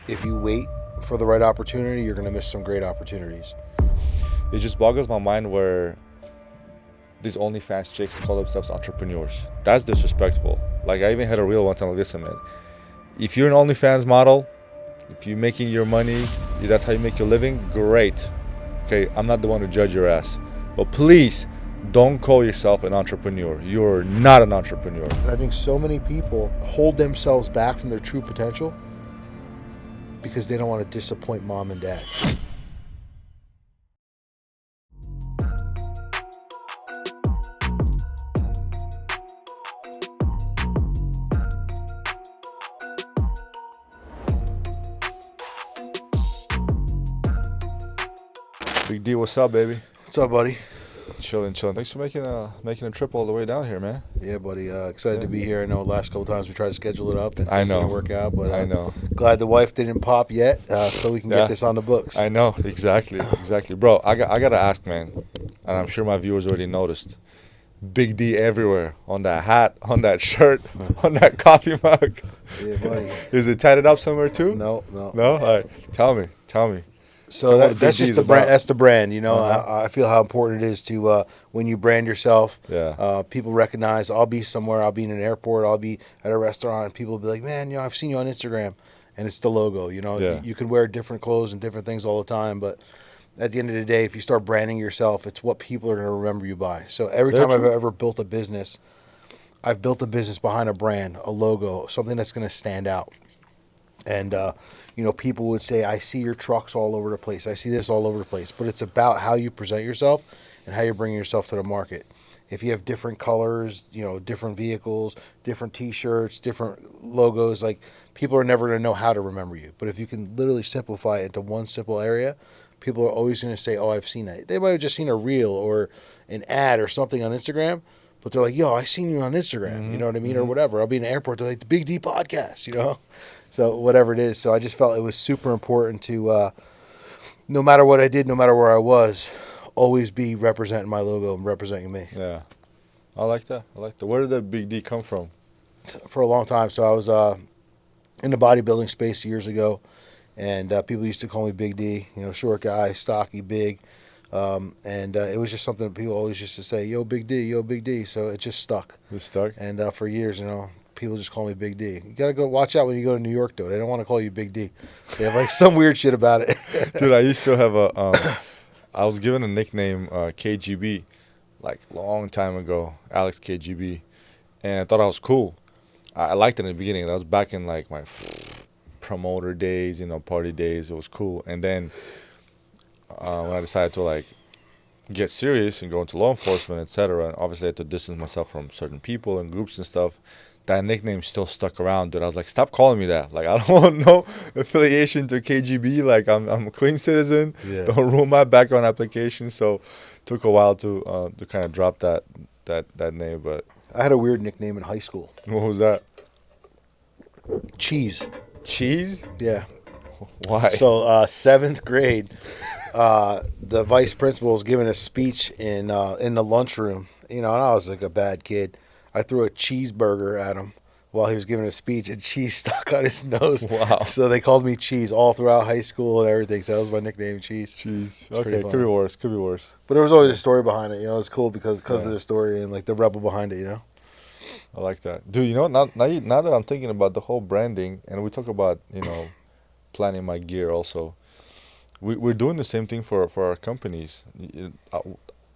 if you wait for the right opportunity, you're going to miss some great opportunities. It just boggles my mind where these OnlyFans chicks call themselves entrepreneurs. That's disrespectful. Like, I even had a real one time like, listen, man, if you're an OnlyFans model, if you're making your money, that's how you make your living, great. Okay, I'm not the one to judge your ass. But please, don't call yourself an entrepreneur. You're not an entrepreneur. And I think so many people hold themselves back from their true potential because they don't want to disappoint mom and dad. Big D, what's up, baby? What's up, buddy? Chilling. Thanks for making a trip all the way down here, man. Yeah, buddy. Excited to be here. I know the last couple times we tried to schedule it up and I things know. didn't work out, but I know. glad the wife didn't pop yet, so we can Yeah. get this on the books. I know, exactly, bro. I gotta ask, man, and I'm sure my viewers already noticed. Big D everywhere, on that hat, on that shirt, on that coffee mug. Yeah, buddy. Is it tatted up somewhere too? No. No. All right, tell me. So Tell me what that's Big D just is the brand. about. That's the brand. You know, Uh-huh. I feel how important it is to when you brand yourself. Yeah. People recognize. I'll be somewhere. I'll be in an airport. I'll be at a restaurant. And people will be like, "Man, I've seen you on Instagram," and it's the logo. You know, Yeah. you can wear different clothes and different things all the time, but at the end of the day, if you start branding yourself, it's what people are going to remember you by. So every Very time I've true. ever built a business, I've built a business behind a brand, a logo, something that's going to stand out. And, people would say, I see your trucks all over the place. I see this all over the place. But it's about how you present yourself and how you're bringing yourself to the market. If you have different colors, different vehicles, different T-shirts, different logos, like people are never going to know how to remember you. But if you can literally simplify it into one simple area, people are always going to say, oh, I've seen that. They might have just seen a reel or an ad or something on Instagram, but they're like, yo, I seen you on Instagram. You know what I mean? Or whatever. I'll be in the airport. They're like, the Big D podcast, So whatever it is. So I just felt it was super important to, no matter what I did, no matter where I was, always be representing my logo and representing me. Yeah. I like that. Where did the Big D come from? For a long time. So I was in the bodybuilding space years ago, and people used to call me Big D, short guy, stocky, big. And it was just something that people always used to say, yo, Big D, yo, Big D. So it just stuck. It stuck? And for years, people just call me Big D. You got to go watch out when you go to New York, though. They don't want to call you Big D. They have like some weird shit about it. Dude, I used to have I was given a nickname, KGB, like long time ago, Alex KGB. And I thought I was cool. I liked it in the beginning. That was back in like my promoter days, party days. It was cool. And then when I decided to like get serious and go into law enforcement, etc., and obviously I had to distance myself from certain people and groups and stuff, that nickname still stuck around, dude. I was like, stop calling me that. Like, I don't want no affiliation to KGB. Like, I'm a clean citizen. Yeah. Don't ruin my background application. So it took a while to kind of drop that name. But I had a weird nickname in high school. what was that? Cheese. Cheese? Yeah. Why? So seventh grade, the vice principal was giving a speech in the lunchroom. And I was like a bad kid. I threw a cheeseburger at him while he was giving a speech, and cheese stuck on his nose. Wow. So they called me Cheese all throughout high school and everything. So that was my nickname, Cheese. Cheese. It's pretty Okay, fun. could be worse. But there was always a story behind it. It was cool because Yeah. of the story and like the rebel behind it. I like that. Dude, now that I'm thinking about the whole branding, and we talk about, planning my gear also, we're doing the same thing for our companies.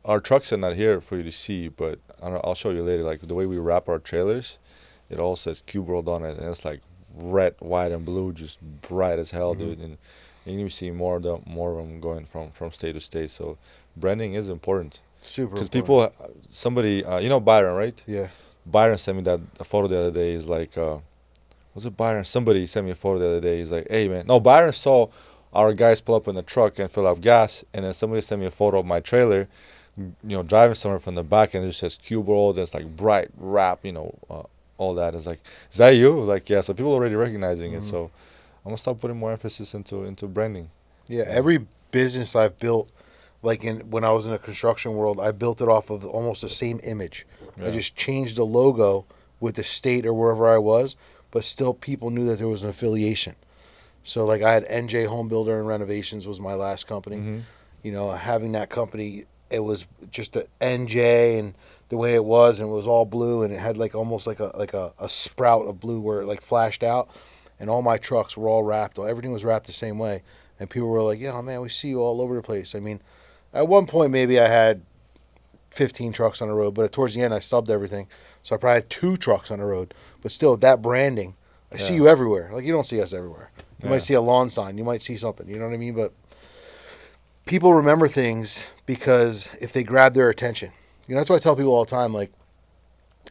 Our trucks are not here for you to see, but I'll show you later. Like the way we wrap our trailers, it all says Cube World on it, and it's like red, white, and blue, just bright as hell, dude. And you see more of them going from state to state. So branding is important Super because important. people, somebody, Byron, right? Yeah. Byron sent me a photo the other day. He's like, was it Byron? Somebody sent me a photo the other day. He's like, hey, man. No, Byron saw our guys pull up in the truck and fill up gas. And then somebody sent me a photo of my trailer, driving somewhere from the back. And it just says Cube World. And it's like bright wrap, all that. It's like, is that you? I was like, yeah. So people are already recognizing it. So I'm going to start putting more emphasis into branding. Yeah, every business I've built, like when I was in the construction world, I built it off of almost the same image. Yeah. I just changed the logo with the state or wherever I was, but still people knew that there was an affiliation. So like I had NJ Home Builder and Renovations was my last company. Mm-hmm. You know, having that company, it was just a NJ and the way it was, and it was all blue, and it had like almost like a sprout of blue where it like flashed out, and all my trucks were all wrapped. Everything was wrapped the same way, and people were like, "Yeah, man, we see you all over the place." I mean, at one point maybe I had 15 trucks on the road, but towards the end I subbed everything, so I probably had 2 trucks on the road. But still, that branding, I see Yeah. you everywhere. Like you don't see us everywhere. You Yeah. might see a lawn sign, you might see something. You know what I mean? But people remember things because if they grab their attention. You know, that's what I tell people all the time. Like,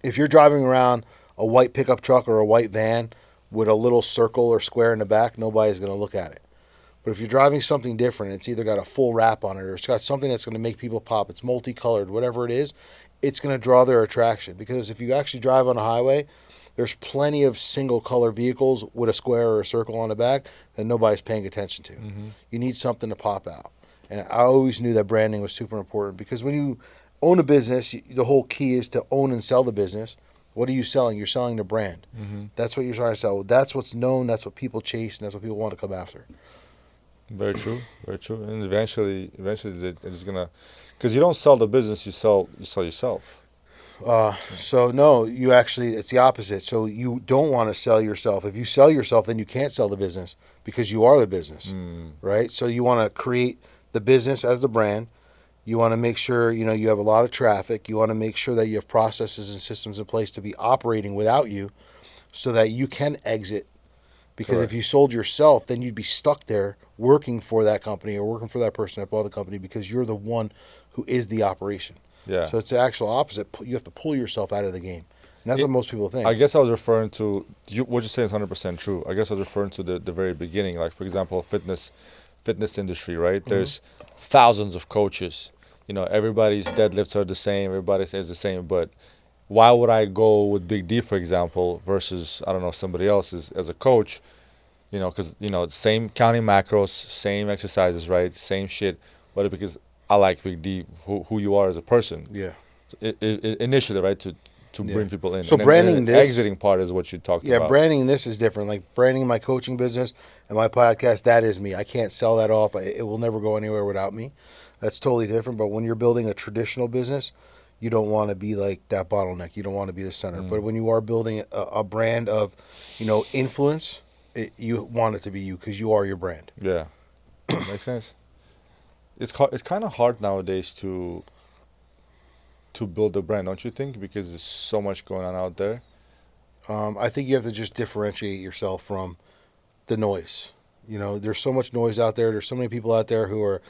if you're driving around a white pickup truck or a white van with a little circle or square in the back, nobody's going to look at it. But if you're driving something different, it's either got a full wrap on it or it's got something that's going to make people pop. It's multicolored, whatever it is, it's going to draw their attraction. Because if you actually drive on a highway, there's plenty of single color vehicles with a square or a circle on the back that nobody's paying attention to. Mm-hmm. You need something to pop out. And I always knew that branding was super important because when you own a business, the whole key is to own and sell the business. What are you selling? You're selling the brand. Mm-hmm. That's what you're trying to sell. That's what's known. That's what people chase, and that's what people want to come after. Very true. Very true. And eventually, it's gonna, because you don't sell the business, you sell yourself. So no, you actually it's the opposite. So you don't want to sell yourself. If you sell yourself, then you can't sell the business because you are the business, Mm. right? So you want to create the business as the brand. You want to make sure you have a lot of traffic. You want to make sure that you have processes and systems in place to be operating without you, so that you can exit. Because Correct. if you sold yourself, then you'd be stuck there working for that company or working for that person that bought the company because you're the one who is the operation. Yeah. So it's the actual opposite. You have to pull yourself out of the game. And that's It- what most people think. I guess I was referring to what you're saying is 100% true. I guess I was referring to the very beginning, like for example, fitness industry, right? There's thousands of coaches. Everybody's deadlifts are the same. Everybody says the same. But why would I go with Big D, for example, versus I don't know somebody else as a coach? Because same counting macros, same exercises, right? Same shit. But because I like Big D, who you are as a person, Yeah. initially, right? To Yeah. bring people in. So And then branding the this- exiting part is what you talked Yeah, about. branding this is different. Like branding my coaching business and my podcast, that is me. I can't sell that off. It will never go anywhere without me. That's totally different. But when you're building a traditional business, you don't want to be like that bottleneck. You don't want to be the center. But when you are building a brand of, influence, you want it to be you because you are your brand. Yeah, makes sense. It's kind of hard nowadays to build a brand, don't you think? Because there's so much going on out there. I think you have to just differentiate yourself from the noise. There's so much noise out there. There's so many people out there who are,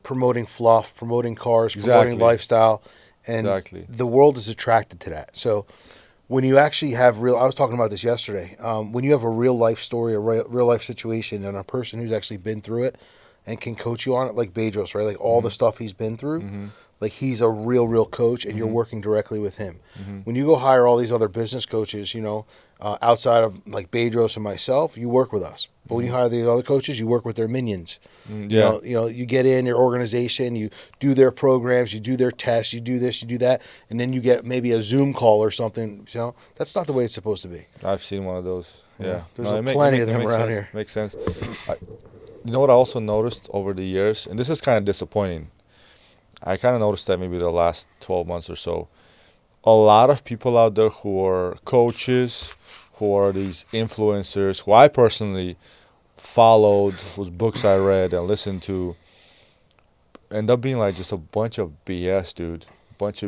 promoting fluff, promoting cars, promoting Exactly. lifestyle, and Exactly. the world is attracted to that. So when you actually have I was talking about this yesterday. When you have a real life story, a real life situation, and a person who's actually been through it and can coach you on it, like Bedros, right? Like all the stuff he's been through. Mm-hmm. Like he's a real coach, and you're Mhm. working directly with him. Mm-hmm. When you go hire all these other business coaches, outside of like Bedros and myself, you work with us. But when you hire these other coaches, you work with their minions. Yeah. You get in your organization, you do their programs, you do their tests, you do this, you do that, and then you get maybe a Zoom call or something. That's not the way it's supposed to be. I've seen one of those. Yeah. There's it plenty of them makes around sense. here. Makes sense. You know what I also noticed over the years, and this is kind of disappointing. I kind of noticed that maybe the last 12 months or so. A lot of people out there who are coaches, who are these influencers, who I personally followed, whose books I read and listened to, end up being like just a bunch of BS, dude.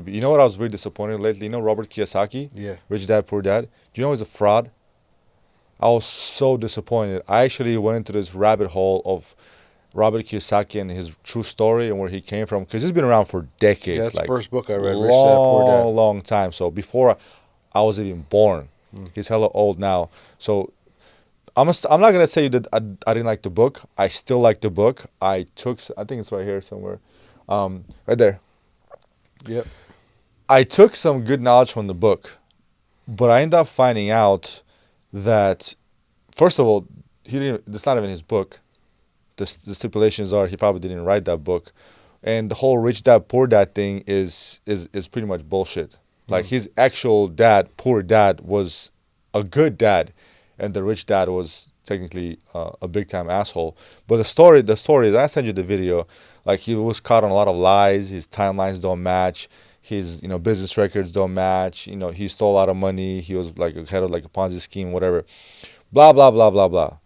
You know what I was really disappointed lately? Robert Kiyosaki, Yeah. Rich Dad Poor Dad. Do you know he's a fraud? I was so disappointed. I actually went into this rabbit hole of Robert Kiyosaki and his true story and where he came from, because he's been around for decades. Yeah, that's like the first book I read, Rich Dad Poor Dad. Long time. So before I was even born. He's hella old now. So I'm not gonna say that I didn't like the book. I still like the book. I think it's right here somewhere, right there. Yep. I took some good knowledge from the book, but I ended up finding out that, first of all, it's not even his book. The stipulations are he probably didn't write that book, and the whole Rich Dad Poor Dad thing is pretty much bullshit. Like his actual dad, poor dad, was a good dad, and the rich dad was technically a big time asshole. But the story is I sent you the video. Like he was caught on a lot of lies. His timelines don't match. His business records don't match. He stole a lot of money. He was like head of like a Ponzi scheme, whatever. Blah blah blah blah blah.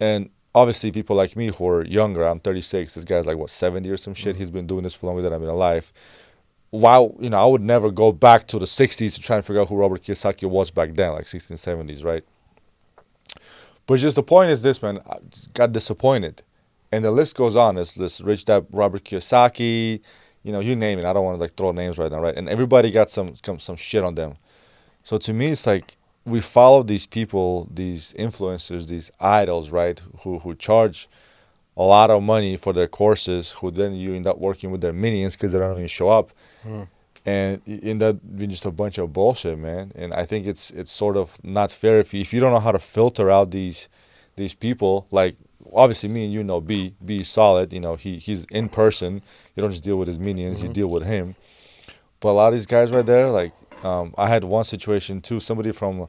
And obviously, people like me who are younger, I'm 36. This guy's like what 70 or some shit. He's been doing this for longer than I've been alive. Wow, I would never go back to the 60s to try and figure out who Robert Kiyosaki was back then, like 1670s, right? But just the point is this, man. I just got disappointed, and the list goes on. It's this rich dad Robert Kiyosaki, you name it. I don't want to like throw names right now, right? And everybody got some shit on them. So to me, it's like we follow these people, these influencers, these idols, right? Who charge a lot of money for their courses, who then you end up working with their minions because they don't even show up, and you end up being just a bunch of bullshit, man. And I think it's sort of not fair if you don't know how to filter out these people. Like obviously, me and B is solid. He's in person. You don't just deal with his minions; you deal with him. But a lot of these guys right there, like I had one situation too. Somebody from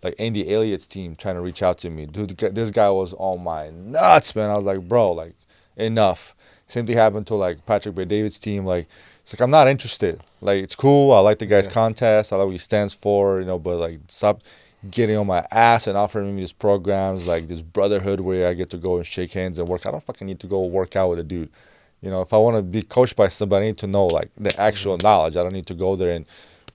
like Andy Elliott's team trying to reach out to me. Dude, this guy was on my nuts, man. I was like, bro, like, enough. Same thing happened to like Patrick Bay David's team. Like, it's like I'm not interested. Like, it's cool. I like the guy's contest. I like what he stands for. But like, stop getting on my ass and offering me these programs like this brotherhood where I get to go and shake hands and work. I don't fucking need to go work out with a dude. If I want to be coached by somebody, I need to know like the actual knowledge. I don't need to go there and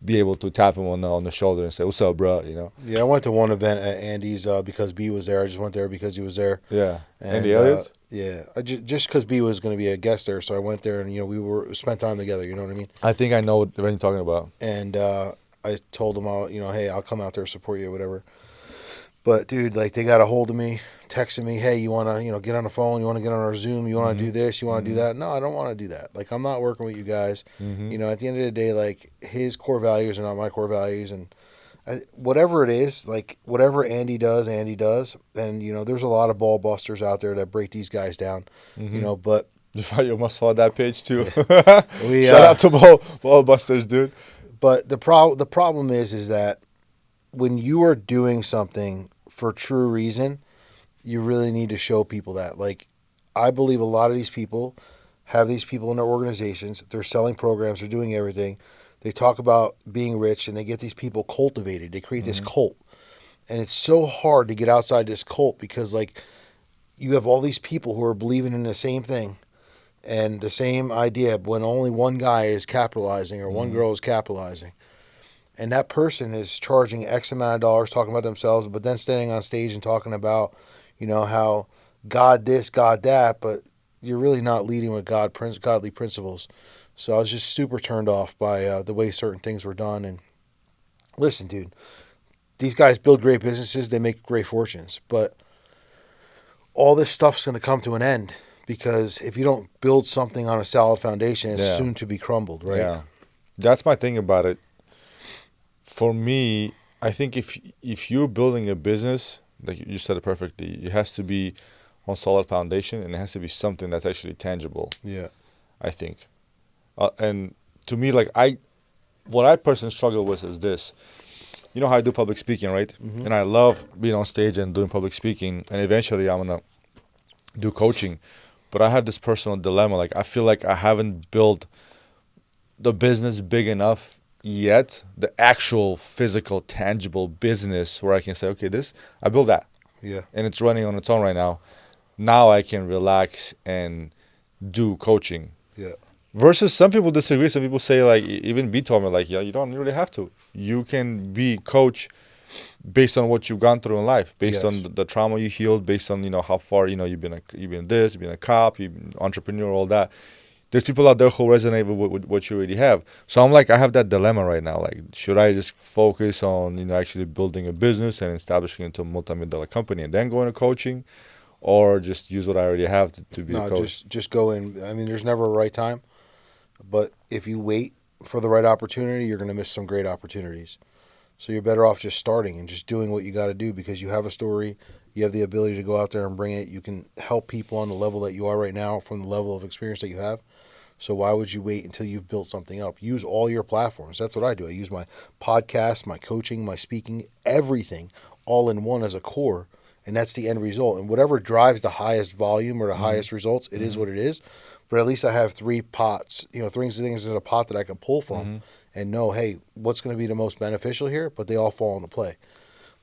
be able to tap him on the shoulder and say, "What's up, bro?" Yeah, I went to one event at Andy's because B was there. I just went there because he was there. Yeah, And, Andy Elliott's. Yeah, just because B was going to be a guest there, so I went there and we spent time together. You know what I mean? I think I know what you're talking about. And I told him, hey, I'll come out there support you, or whatever. But dude, like they got a hold of me, texting me, hey, you want to get on the phone? You want to get on our Zoom? You want to do this? You want to do that? No, I don't want to do that. Like I'm not working with you guys. At the end of the day, like his core values are not my core values, and whatever it is, like whatever Andy does. And there's a lot of ball busters out there that break these guys down. But You must follow that page too. Shout out to ball busters, dude. But the problem is that when you are doing something for true reason, you really need to show people that. Like, I believe a lot of these people have these people in their organizations. They're selling programs. They're doing everything. They talk about being rich, and they get these people cultivated. They create this cult. And it's so hard to get outside this cult because, like, you have all these people who are believing in the same thing and the same idea when only one guy is capitalizing or one girl is capitalizing. And that person is charging X amount of dollars talking about themselves, but then standing on stage and talking about, how God this, God that, but you're really not leading with godly principles. So I was just super turned off by the way certain things were done. And listen, dude, these guys build great businesses. They make great fortunes. But all this stuff's going to come to an end because if you don't build something on a solid foundation, it's soon to be crumbled, right? Yeah. That's my thing about it. For me, I think if you're building a business, like you said it perfectly, it has to be on solid foundation and it has to be something that's actually tangible. Yeah. I think. And to me, like what I personally struggle with is this. You know how I do public speaking, right? And I love being on stage and doing public speaking. And eventually I'm going to do coaching. But I have this personal dilemma. Like I feel like I haven't built the business big enough yet, the actual physical, tangible business where I can say, okay, I built that. Yeah. And it's running on its own right now. Now I can relax and do coaching. Yeah. Versus some people disagree. Some people say, like, even B told me, like, yeah, you don't really have to. You can be coach based on what you've gone through in life, based on the trauma you healed, based on, how far, you've been this, you've been a cop, you've been an entrepreneur, all that. There's people out there who resonate with what you already have. So I'm like, I have that dilemma right now. Like, should I just focus on, actually building a business and establishing it into a multi-million-dollar company and then go into coaching, or just use what I already have to be a coach? Just go in. I mean, there's never a right time, but if you wait for the right opportunity, you're going to miss some great opportunities. So you're better off just starting and just doing what you got to do because you have a story. You have the ability to go out there and bring it. You can help people on the level that you are right now from the level of experience that you have. So why would you wait until you've built something up? Use all your platforms. That's what I do. I use my podcast, my coaching, my speaking, everything all in one as a core. and that's the end result. And whatever drives the highest volume or the highest results, it is what it is. But at least I have three pots, three things in a pot that I can pull from and know, hey, what's going to be the most beneficial here? But they all fall into play.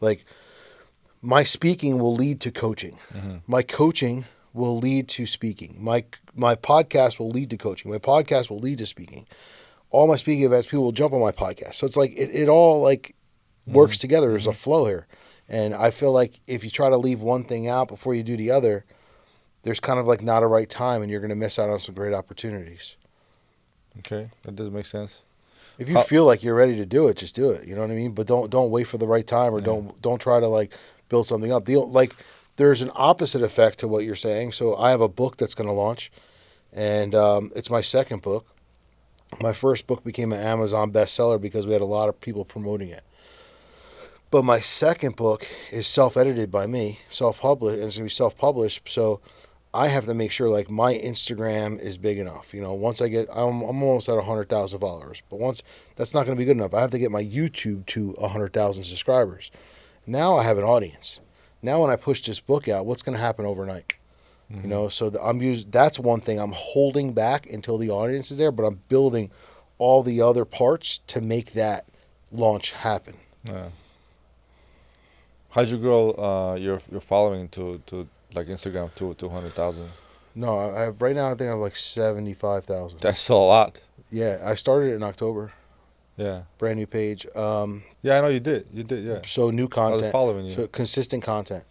Like, my speaking will lead to coaching. My coaching will lead to speaking. My podcast will lead to coaching. My podcast will lead to speaking. All my speaking events, people will jump on my podcast. So it's like it all like works together. There's a flow here. And I feel like if you try to leave one thing out before you do the other, there's kind of like not a right time, and you're going to miss out on some great opportunities. Okay, that does make sense. If you feel like you're ready to do it, just do it. You know what I mean? But don't wait for the right time, or don't try to like build something up. There's an opposite effect to what you're saying. So I have a book that's going to launch, and it's my second book. My first book became an Amazon bestseller because we had a lot of people promoting it. But my second book is self-edited by me, self-published, and it's going to be self-published. So I have to make sure like my Instagram is big enough. Once I'm almost at 100,000 followers, but once that's not going to be good enough. I have to get my YouTube to 100,000 subscribers. Now I have an audience. Now when I push this book out, what's going to happen overnight? So that's one thing I'm holding back until the audience is there, but I'm building all the other parts to make that launch happen. Yeah. How'd you grow your following to like Instagram to 200,000? No, I have right now. I think I have like 75,000. That's still a lot. Yeah, I started it in October. Yeah. Brand new page. Yeah, I know you did. You did, yeah. So new content. I was following you. So consistent content.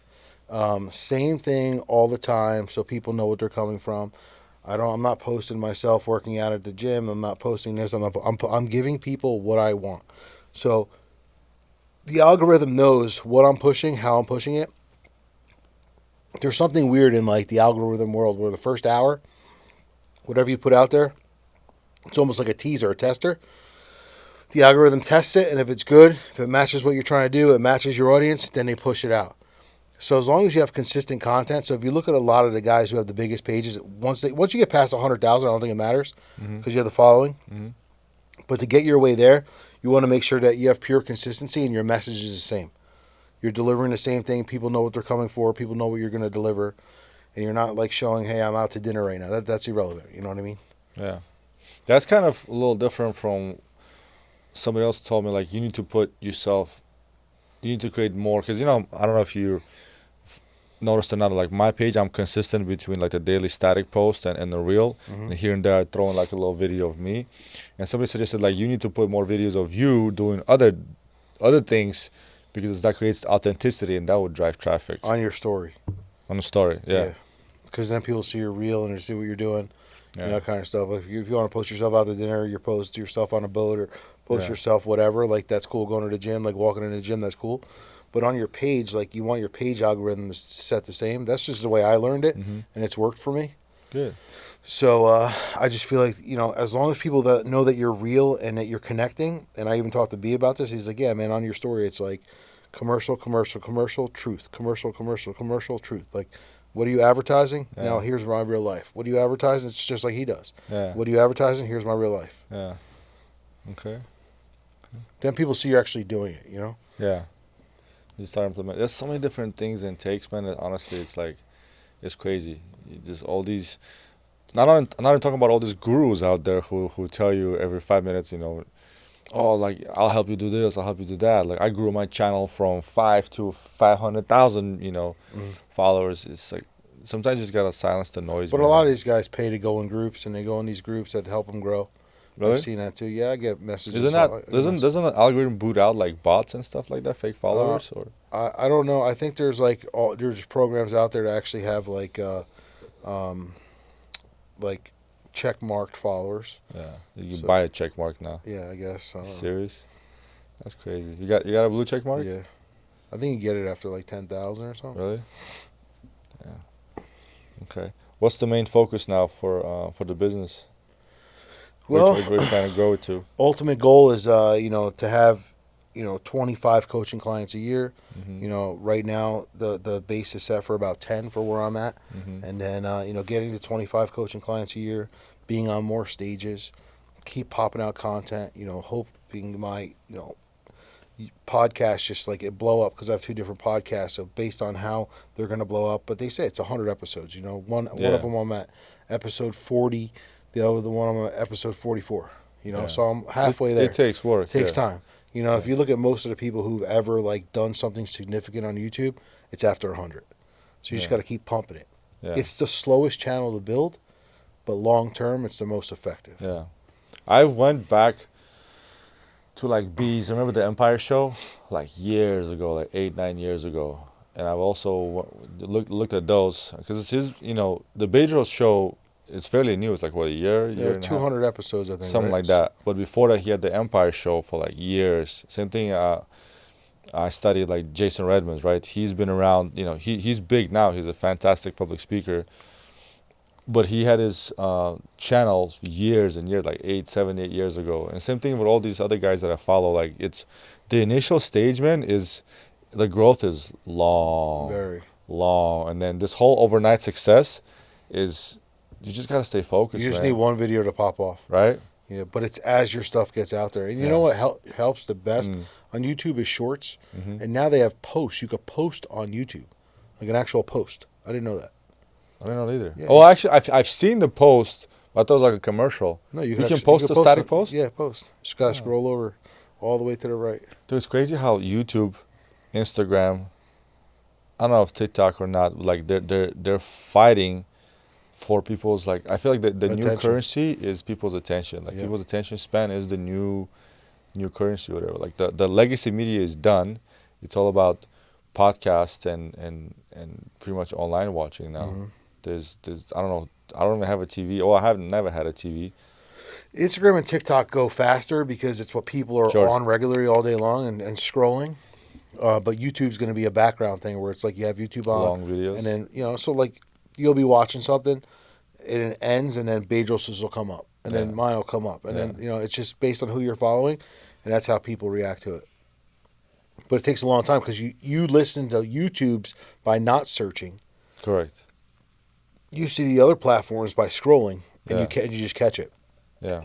Same thing all the time, so people know what they're coming from. I'm not posting myself working out at the gym. I'm not posting this. I'm giving people what I want. So the algorithm knows what I'm pushing, how I'm pushing it. There's something weird in like the algorithm world where the first hour, whatever you put out there, it's almost like a teaser, a tester. The algorithm tests it, and if it's good, if it matches what you're trying to do, it matches your audience, then they push it out. So as long as you have consistent content, so if you look at a lot of the guys who have the biggest pages, once you get past 100,000, I don't think it matters because you have the following. But to get your way there, you want to make sure that you have pure consistency and your message is the same. You're delivering the same thing. People know what they're coming for. People know what you're going to deliver. And you're not like showing, hey, I'm out to dinner right now. That's irrelevant. You know what I mean? Yeah. That's kind of a little different from somebody else told me, like, you need to create more. Because, I don't know if you noticed or not, like my page, I'm consistent between like the daily static post and the reel. And here and there, I throw in like a little video of me. And somebody suggested, like, you need to put more videos of you doing other things, because that creates authenticity and that would drive traffic. On your story. On the story, yeah. Because then people see your reel and they see what you're doing, that kind of stuff. If you want to post yourself out to dinner, you post yourself on a boat or post yourself whatever, like that's cool. Going to the gym, like walking in the gym, that's cool. But on your page, like you want your page algorithms set the same. That's just the way I learned it, and it's worked for me. Good. So I just feel like, as long as people that know that you're real and that you're connecting, and I even talked to B about this, he's like, yeah, man, on your story, it's like commercial, commercial, commercial, truth, commercial, commercial, commercial, truth. Like, what are you advertising? Yeah. Now, here's my real life. What are you advertising? It's just like he does. Yeah. What are you advertising? Here's my real life. Yeah. Okay. Then people see you're actually doing it, Yeah. You start implementing. There's so many different things and takes, man, that honestly, it's like, it's crazy. Just all these, not even talking about all these gurus out there who tell you every 5 minutes, oh, like, I'll help you do this, I'll help you do that. Like, I grew my channel from 5 to 500,000, followers. It's like, sometimes you just gotta silence the noise. But a lot of these guys pay to go in groups, and they go in these groups that help them grow. Really? I've seen that too. Yeah, I get messages. Doesn't the algorithm boot out like bots and stuff like that, fake followers, or? I don't know. I think there's there's programs out there to actually have like check marked followers. Yeah, you can buy a check mark now. Yeah, I guess. Serious? That's crazy. You got a blue check mark? Yeah, I think you get it after like 10,000 or something. Really? Yeah. Okay. What's the main focus now for the business? Well, where you trying to grow it to? Ultimate goal is to have 25 coaching clients a year. Right now the base is set for about 10 for where I'm at, and then getting to 25 coaching clients a year, being on more stages, keep popping out content. Hoping my podcasts just like it blow up because I have two different podcasts. So based on how they're going to blow up, but they say it's 100 episodes. You know, one of Yeah. them I'm at episode 40, the other one I'm at episode 44. You know, Yeah. so I'm halfway there. It takes work. It takes yeah. time. You know, if Yeah. you look at most of the people who've ever like done something significant on YouTube, it's after 100. So you just Yeah. got to keep pumping it. Yeah. It's the slowest channel to build, but long term, it's the most effective. Yeah. I went back to like Bees. Remember the Empire show? Like years ago, like 8, 9 years ago. And I've also looked at those because it's his. The Bedros show is fairly new. It's like what, a year Yeah, and a half, 200 episodes, I think. something right? like that. But before that, he had the Empire show for like years. Same thing. I studied like Jason Redmond's, right? He's been around. He's big now. He's a fantastic public speaker. But he had his channels years and years, like 8 7 8 years ago. And same thing with all these other guys that I follow. Like it's the initial stage, man, is the growth is long, Very. long, and then this whole overnight success is you just gotta stay focused. You just man. need one video to pop off. Right? Yeah, but it's as your stuff gets out there. And you Yeah. know what helps the best Mm. on YouTube is shorts. Mhm. And now they have posts. You could post on YouTube, like an actual post. I didn't know that. I don't know either. Yeah. Oh, actually, I've seen the post. But I thought it was like a commercial. No, You can can actually, post a static post? Yeah, post. Just gotta Oh. scroll over all the way to the right. Dude, it's crazy how YouTube, Instagram, I don't know if TikTok or not, like they're fighting for people's like. I feel like the new Attention. currency is people's attention. Like Yeah. people's attention span is the new currency, or whatever. Like the legacy media is done. It's all about podcasts and pretty much online watching now. Mhm. There's I don't know. I don't even have a TV. Oh, I have never had a TV. Instagram and TikTok go faster because it's what people are Sure. on regularly all day long and scrolling. But YouTube's going to be a background thing where it's like you have YouTube on, Long videos. and then so like you'll be watching something, and it ends, and then Bedros's will come up, and Yeah. then mine will come up, and Yeah. then it's just based on who you're following, and that's how people react to it. But it takes a long time because you listen to YouTube's by not searching. Correct. You see the other platforms by scrolling, and Yeah. you just catch it. Yeah,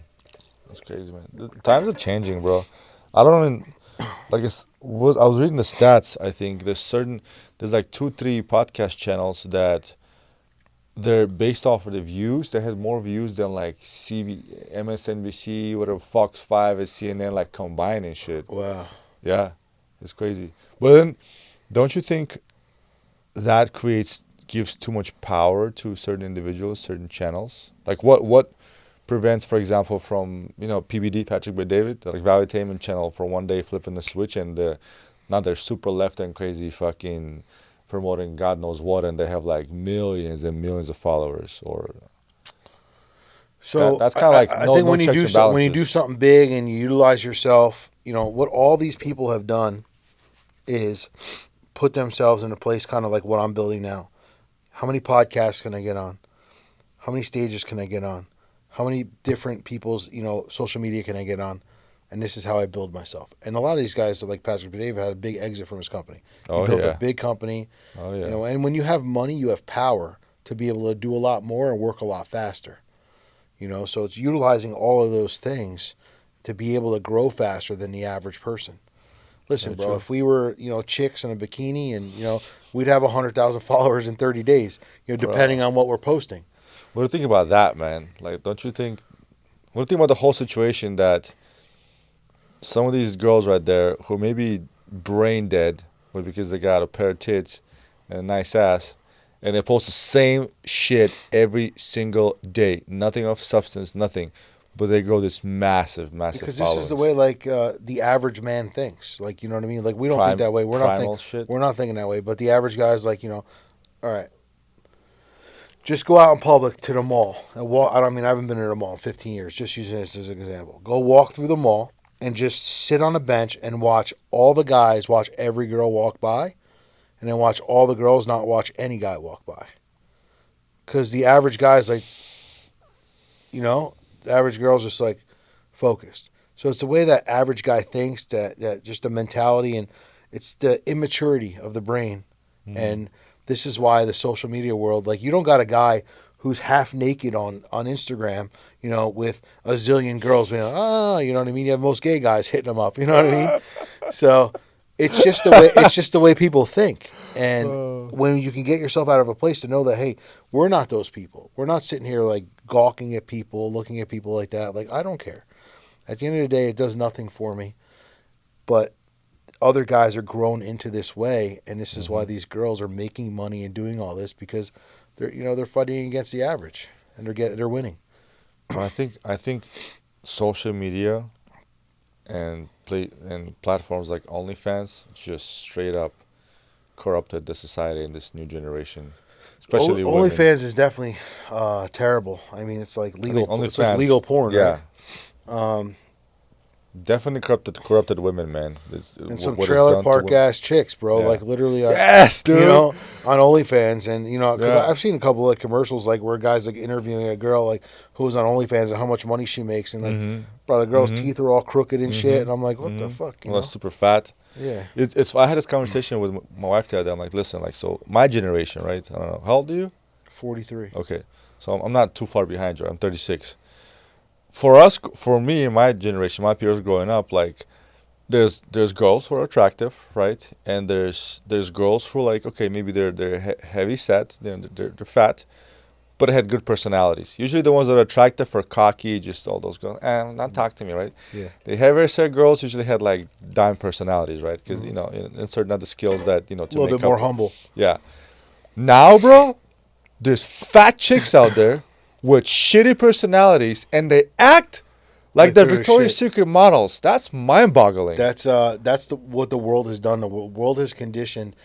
that's crazy, man. The times are changing, bro. I don't even like. I was reading the stats. I think there's like 2 3 podcast channels that they're based off of the views. They had more views than like MSNBC, whatever, Fox 5 and CNN like combined and shit. Wow. Yeah, it's crazy. But then, don't you think that gives too much power to certain individuals, certain channels? Like what prevents, for example, from PBD, Patrick B. David, like Valuetainment channel, for one day flipping the switch and now they're super left and crazy fucking promoting God knows what, and they have like millions and millions of followers. Or So that's kind of like I no, think no when you checks do and when you do balances. something big and you utilize yourself, what all these people have done is put themselves in a place kind of like what I'm building now. How many podcasts can I get on? How many stages can I get on? How many different people's social media can I get on? And this is how I build myself. And a lot of these guys, like Patrick B. David, had a big exit from his company. He Oh built yeah. a big company. Oh yeah. And when you have money, you have power to be able to do a lot more and work a lot faster. So it's utilizing all of those things to be able to grow faster than the average person. Listen, Very bro, true. if we were, chicks in a bikini and, we'd have 100,000 followers in 30 days, depending on what we're posting. What do you think about that, man? Like, don't you think? What do you think about the whole situation that some of these girls right there who may be brain dead, but because they got a pair of tits and a nice ass, and they post the same shit every single day, nothing of substance, nothing, but they grow this massive Because followers. this is the way, like, the average man thinks. Like, you know what I mean? Like, we don't think that way. We're not thinking that way. But the average guy is like, all right, just go out in public to the mall and walk. I haven't been to the mall in 15 years. Just using this as an example. Go walk through the mall and just sit on a bench and watch all the guys watch every girl walk by, and then watch all the girls not watch any guy walk by. Because the average guy is like, the average girl's just like focused. So it's the way that average guy thinks, that just the mentality, and it's the immaturity of the brain. Mhm. And this is why the social media world, like, you don't got a guy who's half naked on Instagram, with a zillion girls being like, you know what I mean? You have most gay guys hitting them up, you know what I mean? So it's just the way people think. And when you can get yourself out of a place to know that, hey, we're not those people. We're not sitting here like gawking at people, looking at people like that. Like, I don't care. At the end of the day, it does nothing for me. But other guys are grown into this way, and this is why these girls are making money and doing all this, because they're fighting against the average, and they're winning. Well, I think social media and platforms like OnlyFans just straight up corrupted the society in this new generation, especially women. OnlyFans is definitely terrible. I mean, it's like legal. It's like OnlyFans, legal porn, yeah, right? definitely corrupted women, man. And some what it's trailer done to park women. ass chicks, bro. Yeah. Like literally, Yes, dude. on OnlyFans, and because Yeah. I've seen a couple of commercials like where guys like interviewing a girl like who was on OnlyFans and how much money she makes, and like, bro, the girl's teeth are all crooked and shit, and I'm like, what the fuck, you Well, know? super fat. Yeah. It's. I had this conversation with my wife the other day. I'm like, listen, like, so my generation, right? I don't know. How old are you? 43. Okay, so I'm not too far behind you. I'm 36. For me, my generation, my peers growing up, like, there's girls who are attractive, right? And there's girls who are like, okay, maybe they're heavy set, they're fat, but had good personalities. Usually the ones that are attractive are cocky, just all those girls, not talk to me, right? Yeah. The heavier set girls usually had like dime personalities, right? Because in certain other skills that to A little make bit more up. humble. Yeah. Now, bro, there's fat chicks out there with shitty personalities, and they act like they're they're Victoria's shit. Secret models. That's mind-boggling. That's what the world has done. The world has conditioned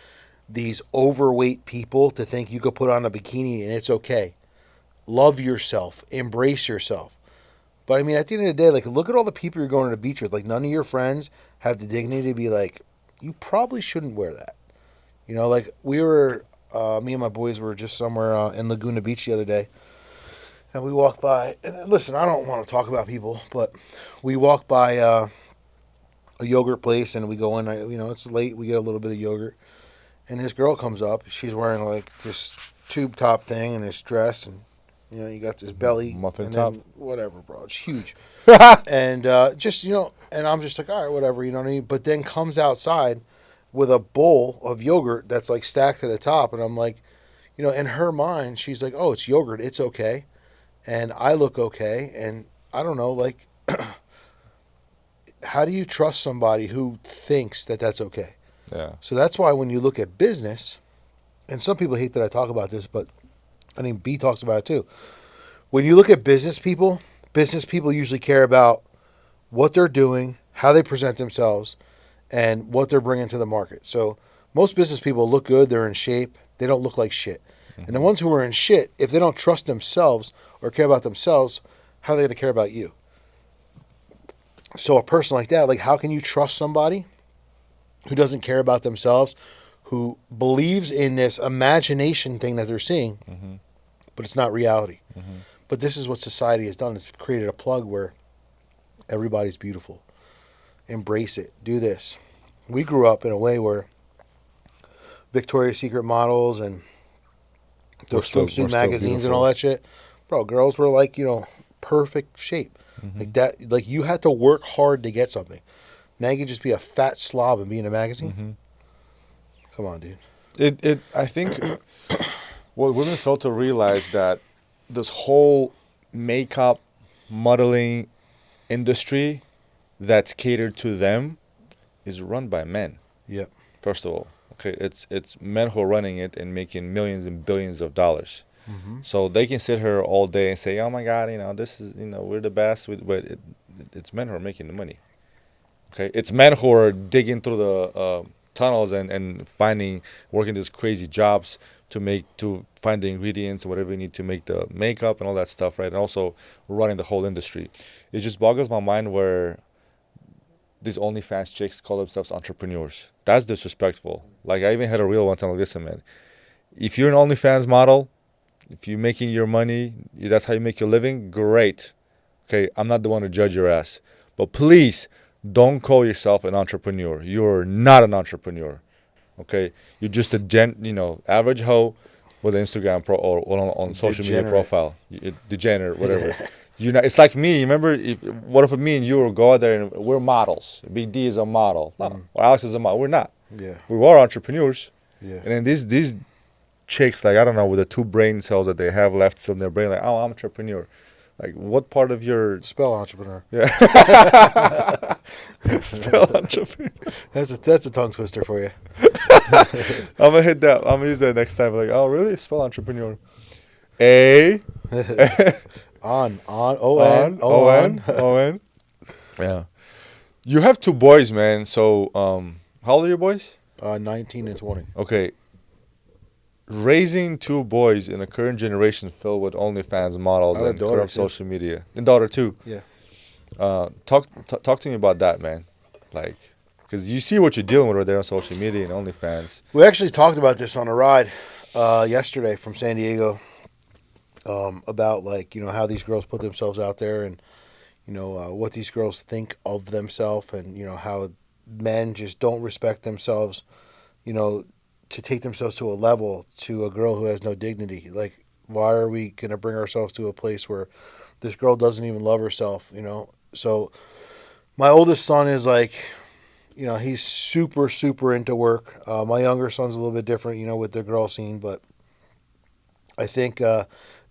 these overweight people to think you could put on a bikini and it's okay. Love yourself, embrace yourself. But I mean, at the end of the day, like, look at all the people you're going to the beach with. Like, none of your friends have the dignity to be like, you probably shouldn't wear that. Like, me and my boys were just somewhere in Laguna Beach the other day, and we walked by. And listen, I don't want to talk about people, but we walked by a yogurt place, and we go in. It's late. We get a little bit of yogurt, and this girl comes up. She's wearing like this tube top thing and this dress, and you got this belly, Muffin and top. then whatever, bro. It's huge, and just and I'm just like, all right, whatever, you know what I mean. But then comes outside with a bowl of yogurt that's like stacked to the top, and I'm like, in her mind, she's like, oh, it's yogurt, it's okay, and I look okay, and I don't know, like, how do you trust somebody who thinks that that's okay? Yeah. So that's why when you look at business, and some people hate that I talk about this, but I think B talks about it too. When you look at business people usually care about what they're doing, how they present themselves, and what they're bringing to the market. So most business people look good, they're in shape, they don't look like shit. And the ones who are in shit, if they don't trust themselves or care about themselves, how are they going to care about you? So a person like that, like, how can you trust somebody who doesn't care about themselves, who believes in this imagination thing that they're seeing, but it's not reality? But this is what society has done. It's created a plug where everybody's beautiful. Embrace it. Do this. We grew up in a way where Victoria's Secret models and those swimsuit magazines and all that shit, bro, girls were like, perfect shape. Like that, like, you had to work hard to get something. Now you can just be a fat slob and be in a magazine. Come on, dude. I think what women fail to realize that this whole makeup modeling industry that's catered to them is run by men. Yep. First of all, okay, it's men who are running it and making millions and billions of dollars. So they can sit here all day and say, "Oh my God, this is we're the best," but it's men who are making the money. Okay, it's men who are digging through the tunnels and working these crazy jobs to find the ingredients and whatever you need to make the makeup and all that stuff, right? And also running the whole industry. It just boggles my mind where these OnlyFans chicks call themselves entrepreneurs. That's disrespectful. Like, I even had a real one time, like, listen, man, if you're an OnlyFans model, if you're making your money, that's how you make your living, great. Okay, I'm not the one to judge your ass. But please, don't call yourself an entrepreneur. You're not an entrepreneur. Okay, you're just a average hoe with an Instagram or on social media Degenerate. profile. Degenerate, whatever. It's like me. Remember, what if me and you were go out there and we're models? Big D is a model. No, or Alex is a model. We're not. Yeah. We are entrepreneurs. Yeah. And then these chicks, like, I don't know, with the 2 brain cells that they have left from their brain, like, oh, I'm an entrepreneur. Like, what part of your Spell entrepreneur. yeah spell entrepreneur? That's a tongue twister for you. I'm gonna hit that. I'm gonna use that next time. Like, oh, really? Spell entrepreneur. A On O on N O N O N. Yeah. You have 2 boys, man. So, how old are your boys? 19 and 20. Okay. Raising 2 boys in a current generation filled with OnlyFans models I have a and daughter, corrupt too. social media. And daughter too. Yeah. Talk to me about that, man. Like, because you see what you're dealing with right there on social media and OnlyFans. We actually talked about this on a ride yesterday from San Diego about, like, how these girls put themselves out there and, what these girls think of themselves and, how men just don't respect themselves, to take themselves to a level to a girl who has no dignity. Like, why are we going to bring ourselves to a place where this girl doesn't even love herself, So my oldest son is like, he's super, super into work. My younger son's a little bit different, with the girl scene, but I think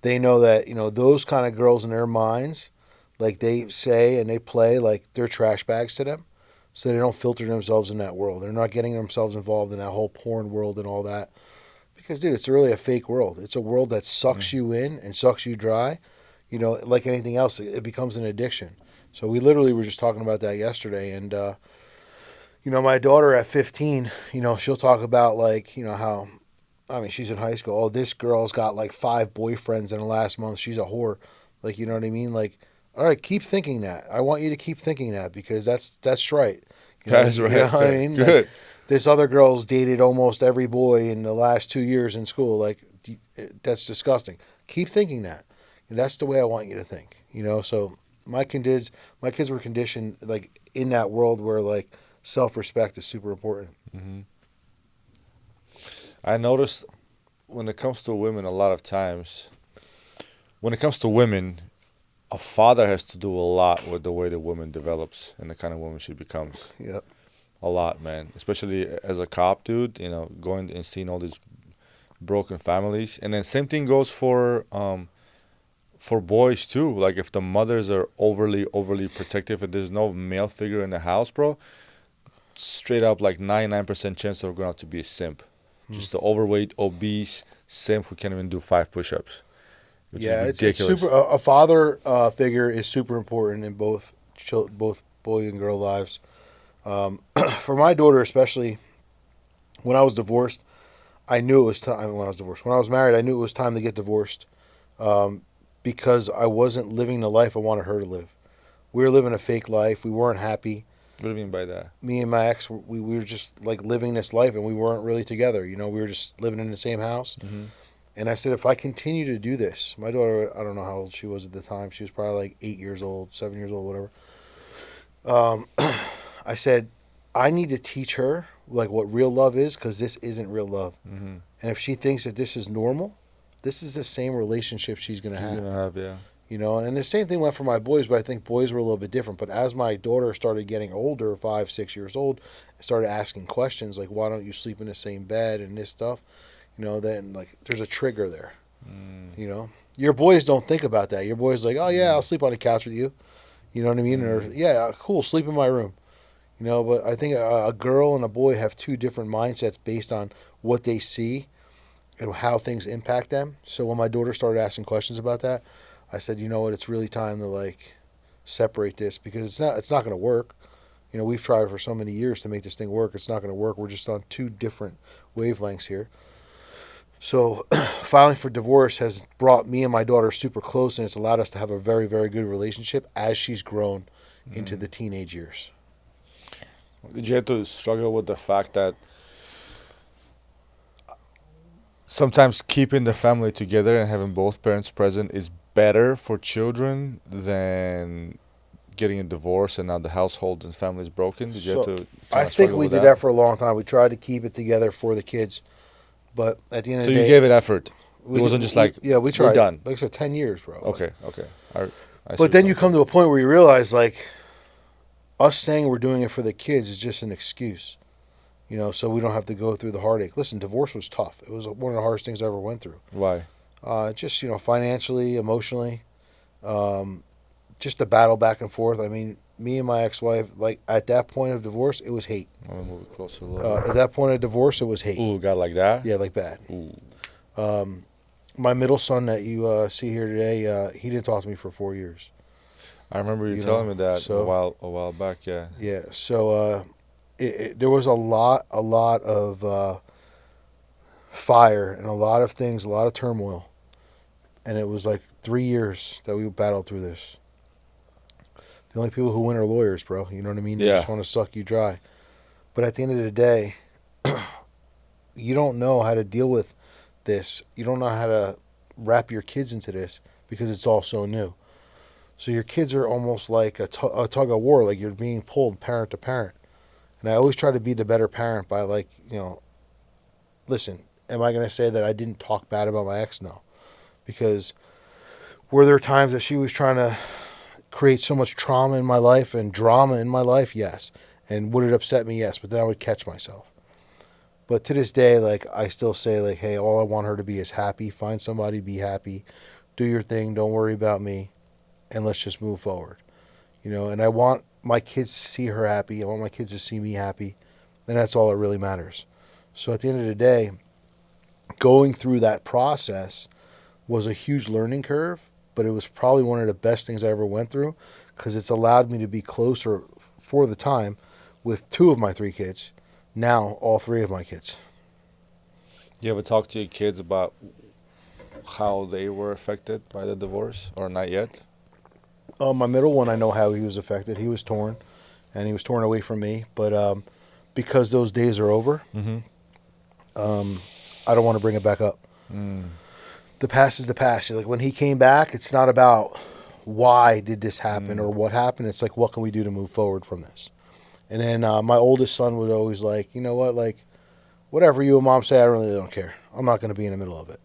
they know that, those kind of girls in their minds, like they say and they play like they're trash bags to them. So they don't filter themselves in that world. They're not getting themselves involved in that whole porn world and all that. Because, dude, it's really a fake world. It's a world that sucks you in and sucks you dry. Like anything else, it becomes an addiction. So we literally were just talking about that yesterday. And, my daughter at 15, she'll talk about, like, how, she's in high school. Oh, this girl's got like 5 boyfriends in the last month. She's a whore. Like, you know what I mean? Like, all right, keep thinking that. I want you to keep thinking that because that's right. That's right. You know what I mean? Good. Like, this other girl's dated almost every boy in the last 2 years in school. Like, that's disgusting. Keep thinking that. And that's the way I want you to think. So my kids were conditioned like in that world where like self-respect is super important. Mm-hmm. I noticed when it comes to women, a lot of times, a father has to do a lot with the way the woman develops and the kind of woman she becomes. Yep. A lot, man. Especially as a cop, dude, going and seeing all these broken families. And then same thing goes for boys too. Like if the mothers are overly protective and there's no male figure in the house, bro, straight up like 99% chance they're going to be a simp. Just the overweight, obese simp who can't even do 5 push-ups. Which is it's ridiculous. super. A father figure is super important in both boy and girl lives. For my daughter, especially, when I was divorced, I knew it was time. When I was divorced, when I was married, I knew it was time to get divorced, because I wasn't living the life I wanted her to live. We were living a fake life. We weren't happy. What do you mean by that? Me and my ex, we were just like living this life, and we weren't really together. We were just living in the same house. Mm-hmm. And I said, if I continue to do this, my daughter, I don't know how old she was at the time. She was probably like 8 years old, 7 years old, whatever. I said, I need to teach her like what real love is, because this isn't real love. Mm-hmm. And if she thinks that this is normal, this is the same relationship she's going to have. Yeah. And the same thing went for my boys, but I think boys were a little bit different. But as my daughter started getting older, 5, 6 years old, I started asking questions like, why don't you sleep in the same bed and this stuff? Then like there's a trigger there. Your boys don't think about that. Your boys like, oh yeah, I'll sleep on the couch with you. You know what I mean? Or yeah, cool, sleep in my room. But I think a girl and a boy have 2 different mindsets based on what they see and how things impact them. So when my daughter started asking questions about that, I said, you know what, it's really time to like separate this, because it's not going to work. We've tried for so many years to make this thing work. It's not going to work. We're just on 2 different wavelengths here. So filing for divorce has brought me and my daughter super close, and it's allowed us to have a very, very good relationship as she's grown into the teenage years. Did you have to struggle with the fact that sometimes keeping the family together and having both parents present is better for children than getting a divorce and now the household and family is broken? Did you have to I think we did that for a long time. We tried to keep it together for the kids, but at the end of the day, you gave it effort. It wasn't just like, yeah, we we're tried. done. Like I said, 10 years, bro. Okay, okay. I see But what then you're you come to a point where you realize, like, us saying we're doing it for the kids is just an excuse, so we don't have to go through the heartache. Listen, divorce was tough. It was one of the hardest things I ever went through. Why? Just, financially, emotionally, um, just the battle back and forth. I mean, me and my ex-wife, like, at that point of divorce, it was hate. I'm gonna move it closer a little At that point of divorce, it was hate. bit. Ooh, got like that? Yeah, like bad. Ooh. My middle son that you see here today, he didn't talk to me for 4 years. I remember you You telling know, me that so- a while back, yeah. Yeah, so there was a lot of fire and a lot of things, a lot of turmoil, and it was like 3 years that we battled through this. The only people who win are lawyers, bro. You know what I mean? They Yeah. just want to suck you dry. But at the end of the day, you don't know how to deal with this. You don't know how to wrap your kids into this because it's all so new. So your kids are almost like a tug of war, like you're being pulled parent to parent. And I always try to be the better parent by, like, listen, am I going to say that I didn't talk bad about my ex? No. Because were there times that she was trying to create so much trauma in my life and drama in my life? Yes. And would it upset me? Yes. But then I would catch myself. But to this day, like, I still say, like, hey, all I want her to be is happy. Find somebody, be happy. Do your thing. Don't worry about me. And let's just move forward. And I want my kids to see her happy. I want my kids to see me happy. And that's all that really matters. So at the end of the day, going through that process was a huge learning curve, but it was probably one of the best things I ever went through because it's allowed me to be closer for the time with 2 of my 3 kids. Now, all 3 of my kids. You ever talk to your kids about how they were affected by the divorce, or not yet? My middle one, I know how he was affected. He was torn, and he was torn away from me. But because those days are over, Mm-hmm. I don't want to bring it back up. Mm. The past is the past. Like, when he came back, it's not about why did this happen or what happened. It's like, what can we do to move forward from this? And then my oldest son would always, like, you know what, like, whatever you and mom say, I really don't care. I'm not going to be in the middle of it.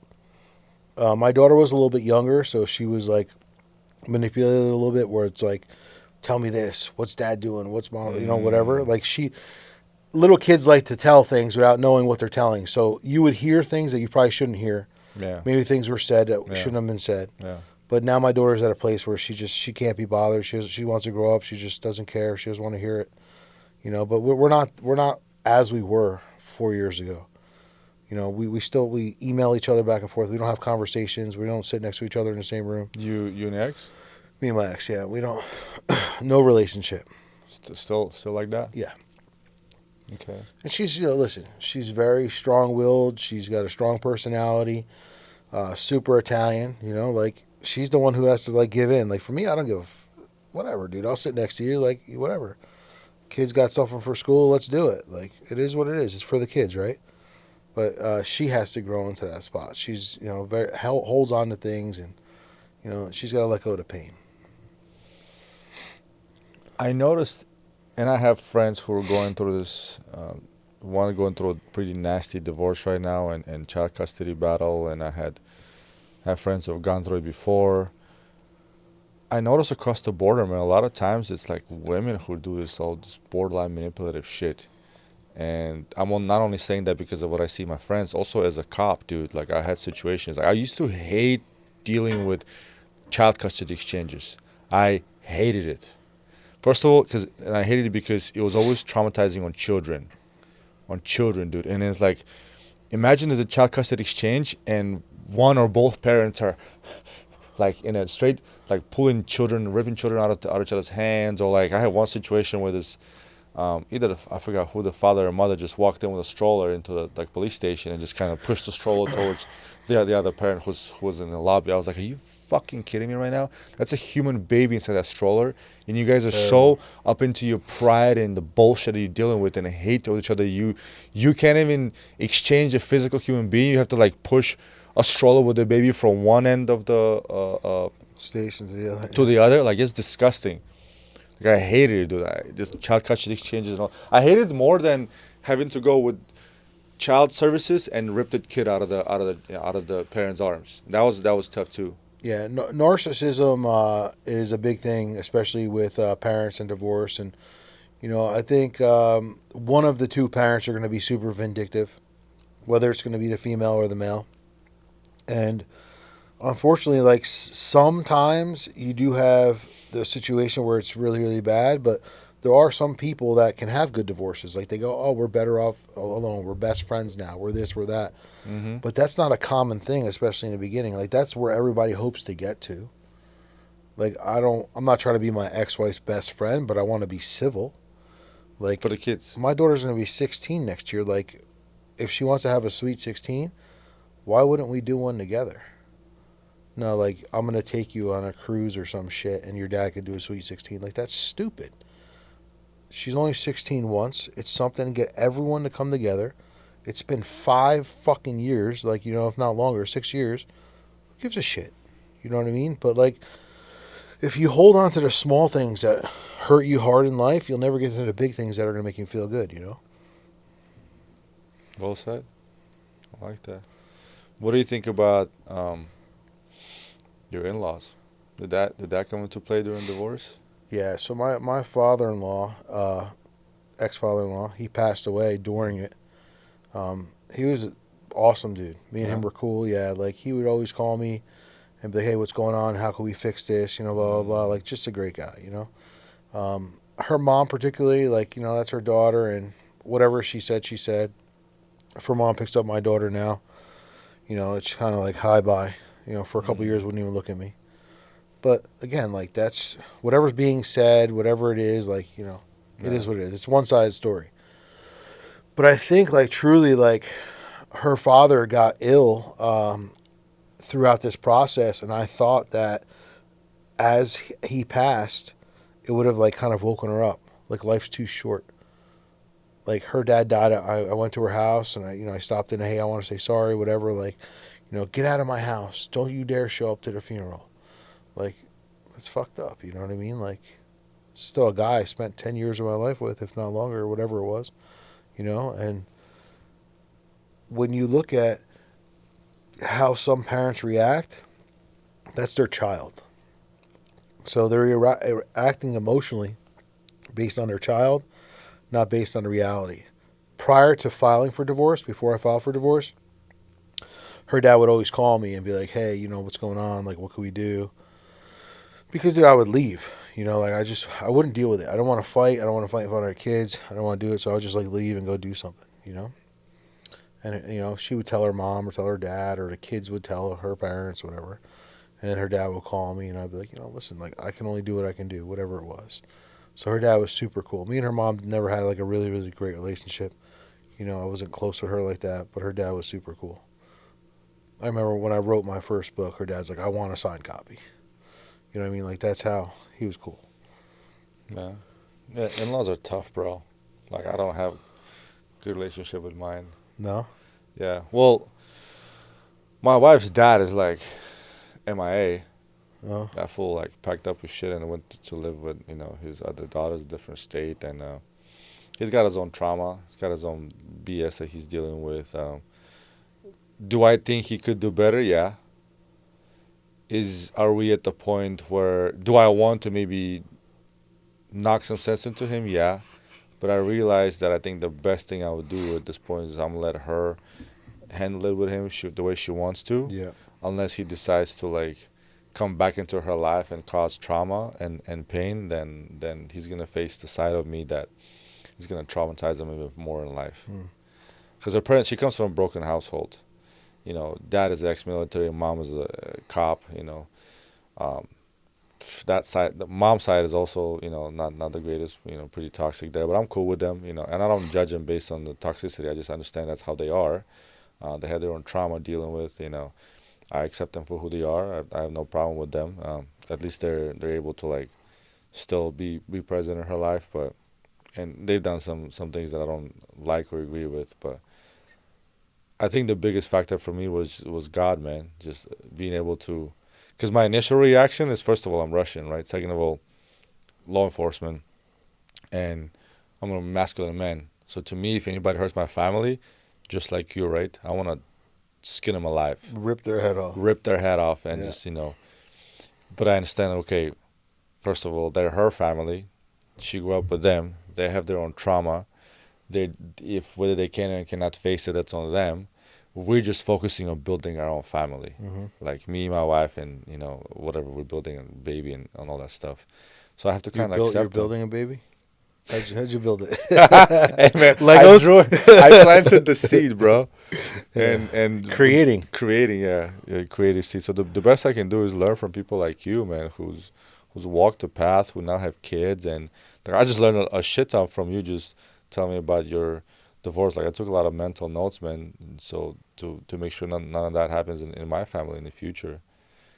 My daughter was a little bit younger, so she was, like, manipulated a little bit, where it's like, tell me this, what's dad doing, what's mom, whatever. Like, little kids like to tell things without knowing what they're telling. So you would hear things that you probably shouldn't hear. Yeah. Maybe things were said that Yeah. shouldn't have been said. Yeah. But now my daughter's at a place where she can't be bothered. She wants to grow up. She just doesn't care. She doesn't want to hear it. But we're not as we were 4 years ago. We email each other back and forth. We don't have conversations. We don't sit next to each other in the same room. You and your ex? Me and my ex, yeah. We don't, no relationship. Still like that? Yeah. Okay. And she's, listen, she's very strong-willed. She's got a strong personality, super Italian, like, she's the one who has to, like, give in. Like, for me, I don't give whatever, dude. I'll sit next to you, like, whatever. Kids got something for school, let's do it. Like, it is what it is. It's for the kids, right? But she has to grow into that spot. She's, very holds on to things, and, she's got to let go of the pain. I noticed, and I have friends who are going through this, one going through a pretty nasty divorce right now and child custody battle, and I have friends who have gone through it before. I notice across the border, man, a lot of times it's like women who do this borderline manipulative shit. And not only saying that because of what I see my friends, also as a cop, dude. Like, I had situations. Like, I used to hate dealing with child custody exchanges. I hated it. First of all, and I hated it because it was always traumatizing on children. On children, dude. And it's like, imagine there's a child custody exchange and one or both parents are, like, in a straight, like, ripping children out of each other's hands. Or, like, I had one situation where this, I forgot who, the father or mother, just walked in with a stroller into the, like, police station and just kind of pushed the stroller towards the other parent who was in the lobby. I was like, are you fucking kidding me right now? That's a human baby inside that stroller, and you guys are so up into your pride and the bullshit that you're dealing with and hate towards each other. You can't even exchange a physical human being. You have to, like, push a stroller with the baby from one end of the Station to the other. Like, it's disgusting. Like, I hated it, dude. Just child custody exchanges and all. I hated it more than having to go with child services and ripped the kid out of the parents' arms. That was tough too. Yeah, narcissism is a big thing, especially with parents and divorce. And I think one of the two parents are going to be super vindictive, whether it's going to be the female or the male. And unfortunately, like sometimes you do have the situation where it's really, really bad, but there are some people that can have good divorces. Like they go, oh, we're better off alone. We're best friends now. We're this, we're that. Mm-hmm. But that's not a common thing, especially in the beginning. Like that's where everybody hopes to get to. Like I'm not trying to be my ex-wife's best friend, but I want to be civil. For Like the kids. my daughter's going to be 16 next year. Like if she wants to have a sweet 16, why wouldn't we do one together? No, like I'm gonna take you on a cruise or some shit, and your dad could do a sweet 16. Like that's stupid. She's only 16 once. It's something to get everyone to come together. It's been 5 fucking years, like if not longer, 6 years. Who gives a shit? You know what I mean? But like, if you hold on to the small things that hurt you hard in life, you'll never get to the big things that are gonna make you feel good. Well said. I like that. What do you think about your in-laws? Did that come into play during divorce? Yeah. So my father-in-law, ex-father-in-law, he passed away during it. He was an awesome dude. Me and Yeah. him were cool. Yeah, like he would always call me and be like, "Hey, what's going on? How can we fix this?" Blah blah blah. Mm. Like just a great guy. Her mom particularly, like that's her daughter, and whatever she said, she said. If her mom picks up my daughter now, it's kind of like hi bye. For a couple Mm. years, wouldn't even look at me. But again, like that's whatever's being said, whatever it is, like it Yeah. is what it is. It's one sided story. But I think like truly like her father got ill throughout this process, and I thought that as he passed, it would have like kind of woken her up. Like life's too short. Like her dad died. I went to her house and I stopped in. Hey, I want to say sorry, whatever. Like, get out of my house. Don't you dare show up to the funeral. Like, that's fucked up. You know what I mean? Like, still a guy I spent 10 years of my life with, if not longer, or whatever it was. And when you look at how some parents react, that's their child. So they're acting emotionally based on their child, not based on the reality. Prior to filing for divorce, before I filed for divorce, her dad would always call me and be like, "Hey, what's going on? Like, what can we do?" Because dude, I would leave. Like I wouldn't deal with it. I don't want to fight. I don't want to fight in front of our kids. I don't want to do it. So I would just like leave and go do something. And she would tell her mom or tell her dad, or the kids would tell her parents, whatever. And then her dad would call me, and I'd be like, listen, like I can only do what I can do, whatever it was. So her dad was super cool. Me and her mom never had like a really, really great relationship. I wasn't close with her like that, but her dad was super cool. I remember when I wrote my first book, her dad's like, I want a signed copy. You know what I mean? Like that's how he was cool. Yeah. Yeah. In-laws are tough, bro. Like I don't have good relationship with mine. No? Yeah. Well, my wife's dad is like MIA. No? That fool like packed up his shit and went to live with his other daughter's different state, and he's got his own trauma. He's got his own BS that he's dealing with. Do I think he could do better? Yeah. Are we at the point where do I want to maybe knock some sense into him? Yeah. But I realized that I think the best thing I would do at this point is I'm gonna let her handle it with him the way she wants to, Yeah. unless he decides to like come back into her life and cause trauma and pain. Then he's gonna face the side of me that is gonna traumatize him even more in life. Hmm. Because her parents, she comes from a broken household. Dad is ex-military, mom is a cop. Um, that side, the mom side is also, not the greatest, pretty toxic there. But I'm cool with them, and I don't judge them based on the toxicity. I just understand that's how they are. They have their own trauma dealing with. I accept them for who they are. I have no problem with them. At least they're able to like still be present in her life. But and they've done some things that I don't like or agree with. But I think the biggest factor for me was God, man. Just being able to, because my initial reaction is first of all I'm Russian, right? Second of all, law enforcement, and I'm a masculine man. So to me, if anybody hurts my family, just like you, right? I want to skin them alive, Rip their head off. rip their head off, and Yeah. just But I understand. Okay, first of all, they're her family. She grew up with them. They have their own trauma. They, if whether they can or cannot face it, that's on them. We're just focusing on building our own family, Hmm. like me, my wife, and whatever we're building, and baby, and all that stuff. So I have to kind of You're accept them. building a baby. How'd you build it? Hey man, Legos. I planted the seed, bro, Yeah. and Creating. creating, creative seed. So the best I can do is learn from people like you, man, who's walked the path, who now have kids, and like, I just learned a shit ton from you. Just tell me about your divorce. Like I took a lot of mental notes, man, so to make sure none of that happens in my family in the future.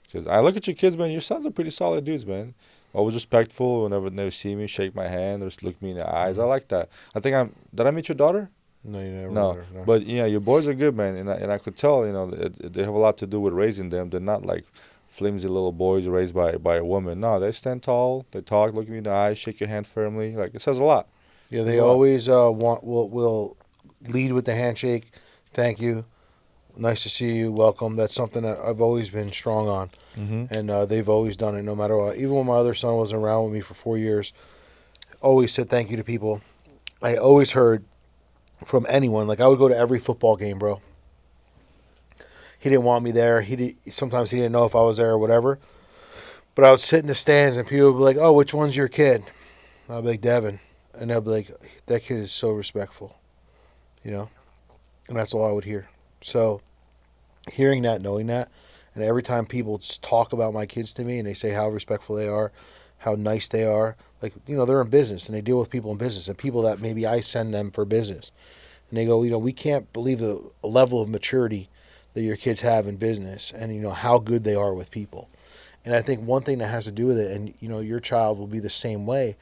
Because I look at your kids, man. Your sons are pretty solid dudes, man. Always respectful. Whenever they see me, shake my hand, or just look me in the eyes. I Mhm. like that. I think I'm. Did I meet your daughter? No, you never met No, her. No. but yeah, your boys are good, man. And I could tell, they have a lot to do with raising them. They're not like flimsy little boys raised by a woman. No, they stand tall. They talk, look me in the eyes, shake your hand firmly. Like it says a lot. Yeah, Says they a lot. always will lead with the handshake. Thank you. Nice to see you. Welcome. That's something that I've always been strong on, Mm-hmm. and they've always done it no matter what. Even when my other son wasn't around with me for 4 years, always said thank you to people. I always heard from anyone. Like I would go to every football game, bro. He didn't want me there. Sometimes he didn't know if I was there or whatever. But I would sit in the stands and people would be like, "Oh, which one's your kid?" I'd be like, "Devin," and they'd be like, "That kid is so respectful," you know. And that's all I would hear. So hearing that, knowing that, and every time people talk about my kids to me and they say how respectful they are, how nice they are, like they're in business and they deal with people in business and people that maybe I send them for business, and they go, we can't believe the level of maturity that your kids have in business and how good they are with people. And I think one thing that has to do with it, and your child will be the same way,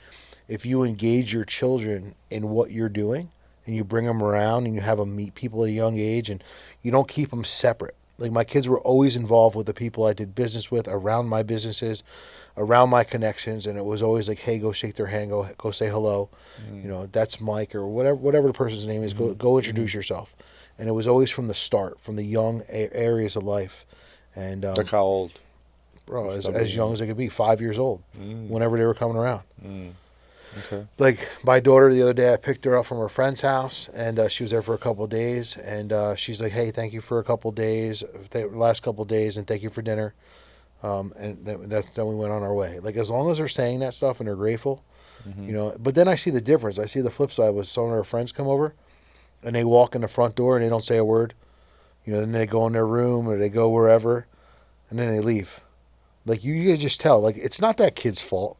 if you engage your children in what you're doing and you bring them around and you have them meet people at a young age and you don't keep them separate. Like my kids were always involved with the people I did business with, around my businesses, around my connections, and it was always like, hey, go shake their hand, go say hello. Mm-hmm. That's Mike or whatever the person's name is. Go Mm-hmm. introduce yourself. And it was always from the start, from the young areas of life. And Like how old? bro, Stop as being young young. as they could be, 5 years old, Mm. whenever they were coming around. Mm. Okay. Like my daughter the other day, I picked her up from her friend's house, and she was there for a couple of days. And she's like, "Hey, thank you for a couple of days, the last couple of days, and thank you for dinner." And then we went on our way. Like as long as they're saying that stuff and they're grateful, Mm-hmm. But then I see the difference. I see the flip side was some of her friends come over, and they walk in the front door and they don't say a word. Then they go in their room or they go wherever, and then they leave. Like you can just tell. Like it's not that kid's fault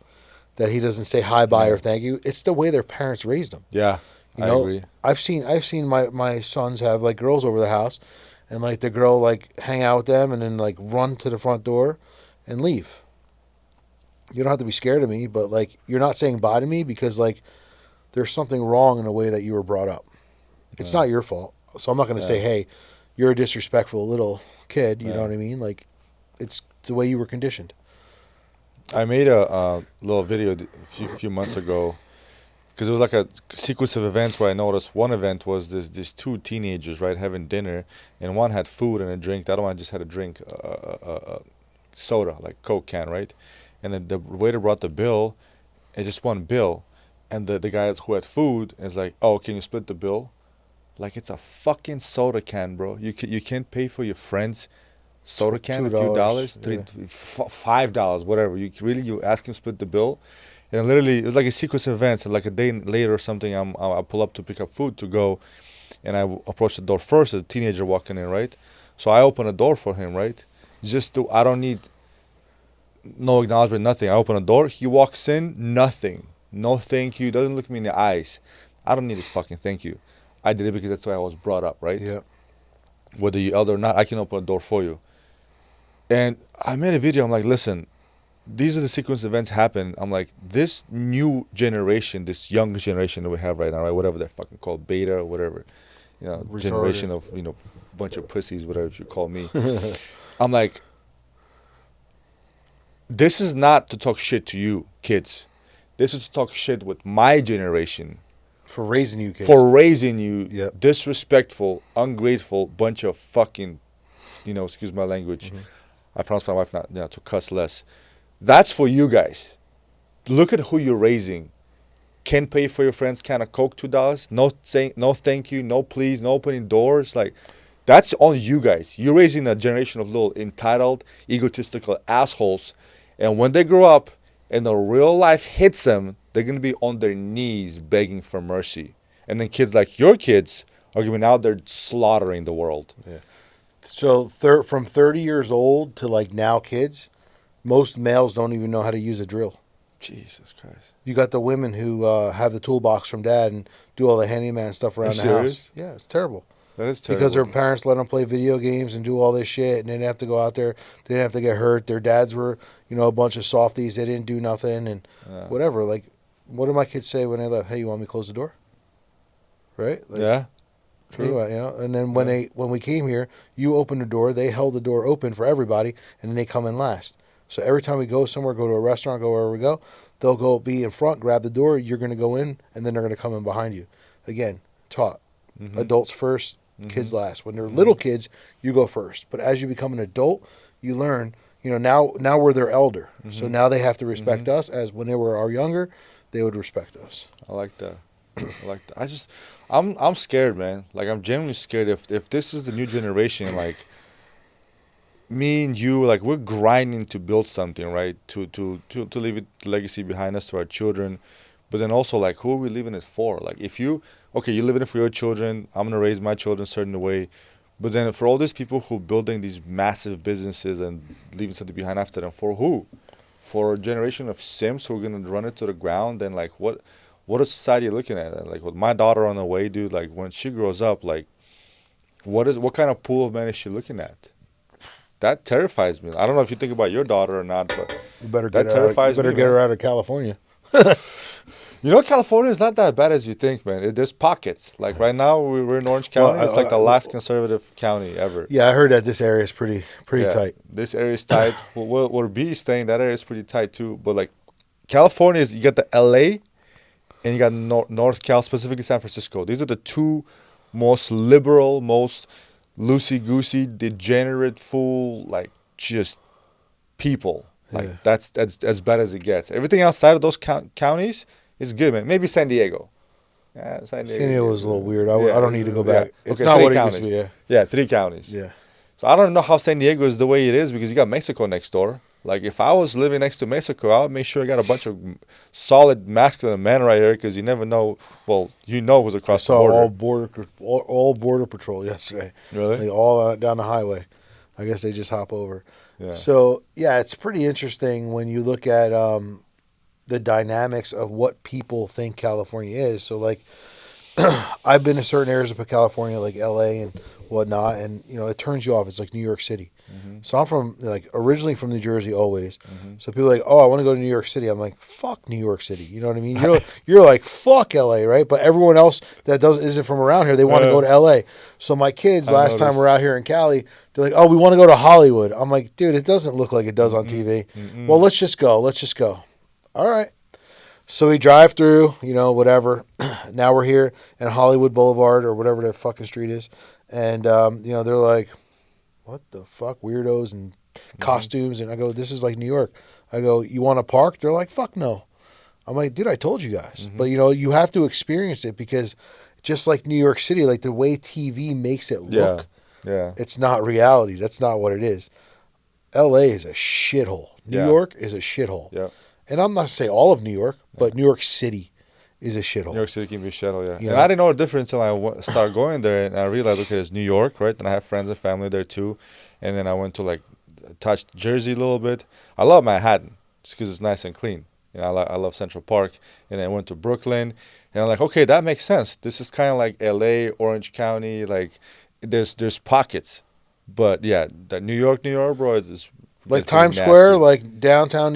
that he doesn't say hi, bye, or No. thank you. It's the way their parents raised them. Yeah, You I know, agree. I've seen my sons have like girls over the house, and like the girl like hang out with them and then like run to the front door, and leave. You don't have to be scared of me, but like you're not saying bye to me because like there's something wrong in the way that you were brought up. It's Yeah. not your fault, so I'm not going to say, Yeah. hey, you're a disrespectful little kid. You know Yeah. what I mean? Like it's the way you were conditioned. I made a little video a few months ago because it was like a sequence of events where I noticed one event was these two teenagers, right, having dinner, and one had food and a drink. The other one just had a drink, soda, like Coke can, right? And then the waiter brought the bill, and just one bill, and the guy who had food is like, "Oh, can you split the bill?" Like it's a fucking soda can, bro. You can't pay for your friend's soda can a few $2. dollars, Yeah. $5, whatever. You ask him to split the bill, and literally it was like a sequence of events. And like a day later or something, I pull up to pick up food to go, and approach the door first. A teenager walking in, right? So I open the door for him, right? I don't need no acknowledgement, nothing. I open the door, he walks in, nothing, no thank you. Doesn't look me in the eyes. I don't need his fucking thank you. I did it because that's the way I was brought up, right? Yeah. Whether you elder or not, I can open a door for you. And I made a video. I'm like, listen, these are the sequence of events happen. I'm like, this new generation, this young generation that we have right now, right? Whatever they're fucking called, beta or whatever, generation Retarded. of bunch of pussies, whatever you call me. I'm like, this is not to talk shit to you, kids. This is to talk shit with my generation, For raising you kids. For raising you. Yep. Disrespectful, ungrateful bunch of fucking, excuse my language. I promise my wife not to cuss less. That's for you guys. Look at who you're raising. Can't pay for your friends' can of Coke $2. No saying no thank you, no please, no opening doors. Like, that's on you guys. You're raising a generation of little entitled, egotistical assholes. And when they grow up and the real life hits them, they're gonna be on their knees begging for mercy. And then kids like your kids are gonna be out there slaughtering the world. Yeah. So from 30 years old to like now kids, most males don't even know how to use a drill. Jesus Christ. You got the women who have the toolbox from dad and do all the handyman stuff around the house. Yeah, it's terrible. That is terrible. Because their parents let them play video games and do all this shit, and they didn't have to go out there. They didn't have to get hurt. Their dads were, a bunch of softies. They didn't do nothing and whatever. Like, what do my kids say when they left? Hey, you want me to close the door? Right? Like, yeah. True. Anyway, and then when we came here, you opened the door. They held the door open for everybody, and then they come in last. So every time we go somewhere, go to a restaurant, go wherever we go, they'll go be in front, grab the door. You're going to go in, and then they're going to come in behind you. Again, taught. Adults first, kids last. When they're little kids, you go first. But as you become an adult, you learn, now we're their elder. So now they have to respect us as when they were our younger, they would respect us. I like that. I'm scared, man. Like, I'm genuinely scared if this is the new generation, like, me and you, like, we're grinding to build something, right? To leave a legacy behind us to our children. But then also, like, who are we leaving it for? Like, if you're living it for your children, I'm going to raise my children a certain way. But then for all these people who are building these massive businesses and leaving something behind after them, for who? For a generation of simps who are going to run it to the ground? And, like, what is society looking at? And, like, with my daughter on the way, dude, like, when she grows up, like, what kind of pool of men is she looking at? That terrifies me. I don't know if you think about your daughter or not, but that terrifies me. You better get her out of California. California is not that bad as you think, man. There's pockets. Like, right now, we're in Orange County. It's like the last conservative county ever. Yeah, I heard that this area is pretty tight. This area is tight. Where B is staying, that area is pretty tight too. But, like, California you got the LA and you got North Cal, specifically San Francisco. These are the two most liberal, most loosey-goosey, degenerate, fool, like, just people. Like, that's as bad as it gets. Everything outside of those counties is good, man. Maybe San Diego. Yeah, San Diego was a little weird. I don't need to go back. Yeah. It's not what it used to be. Yeah, 3 counties. Yeah. So I don't know how San Diego is the way it is because you got Mexico next door. Like, if I was living next to Mexico, I would make sure I got a bunch of solid masculine men right here because you never know. Well, who's across the border. all border patrol yesterday. Really? Like, all down the highway. I guess they just hop over. Yeah. So, yeah, it's pretty interesting when you look at the dynamics of what people think California is. So, like, I've been to certain areas of California, like L.A. and whatnot, and, it turns you off. It's like New York City. So I'm from, like, originally from New Jersey always. So people are like, oh, I want to go to New York City. I'm like, fuck New York City. You know what I mean? You're like, fuck L.A., right? But everyone else that isn't from around here, they want to go to L.A. So my kids, last time we're out here in Cali, they're like, oh, we want to go to Hollywood. I'm like, dude, it doesn't look like it does on TV. Well, let's just go. All right. So we drive through, whatever. Now we're here in Hollywood Boulevard or whatever the fucking street is. And, they're like, what the fuck, weirdos and costumes. And I go, this is like New York. I go, you want to park? They're like, fuck no. I'm like, dude, I told you guys. But, you have to experience it because just like New York City, like the way TV makes it look, it's not reality. That's not what it is. L.A. is a shithole. New York is a shithole. Yeah. And I'm not saying all of New York, but New York City is a shithole. New York City can be a shithole, yeah. And I didn't know the difference until I started going there, and I realized, okay, it's New York, right? And I have friends and family there too. And then I went to, like, touch Jersey a little bit. I love Manhattan just because it's nice and clean. I love Central Park. And then I went to Brooklyn, and I'm like, okay, that makes sense. This is kind of like L.A., Orange County. Like, there's pockets. But, yeah, that New York, bro, is like Times Square, like downtown,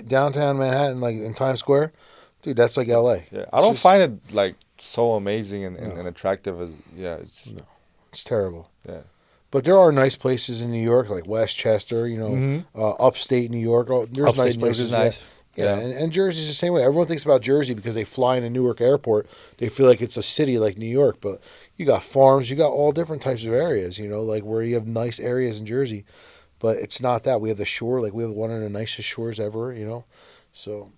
downtown Manhattan, like in Times Square. Dude, that's like L.A. Yeah, I don't find it, like, so amazing and attractive as, it's terrible. Yeah. But there are nice places in New York, like Westchester, upstate New York. Oh, there's upstate nice places. Nice. Yeah, and Jersey's the same way. Everyone thinks about Jersey because they fly into Newark Airport. They feel like it's a city like New York, but you got farms, you got all different types of areas, like where you have nice areas in Jersey, but it's not that. We have the shore, like we have one of the nicest shores ever. So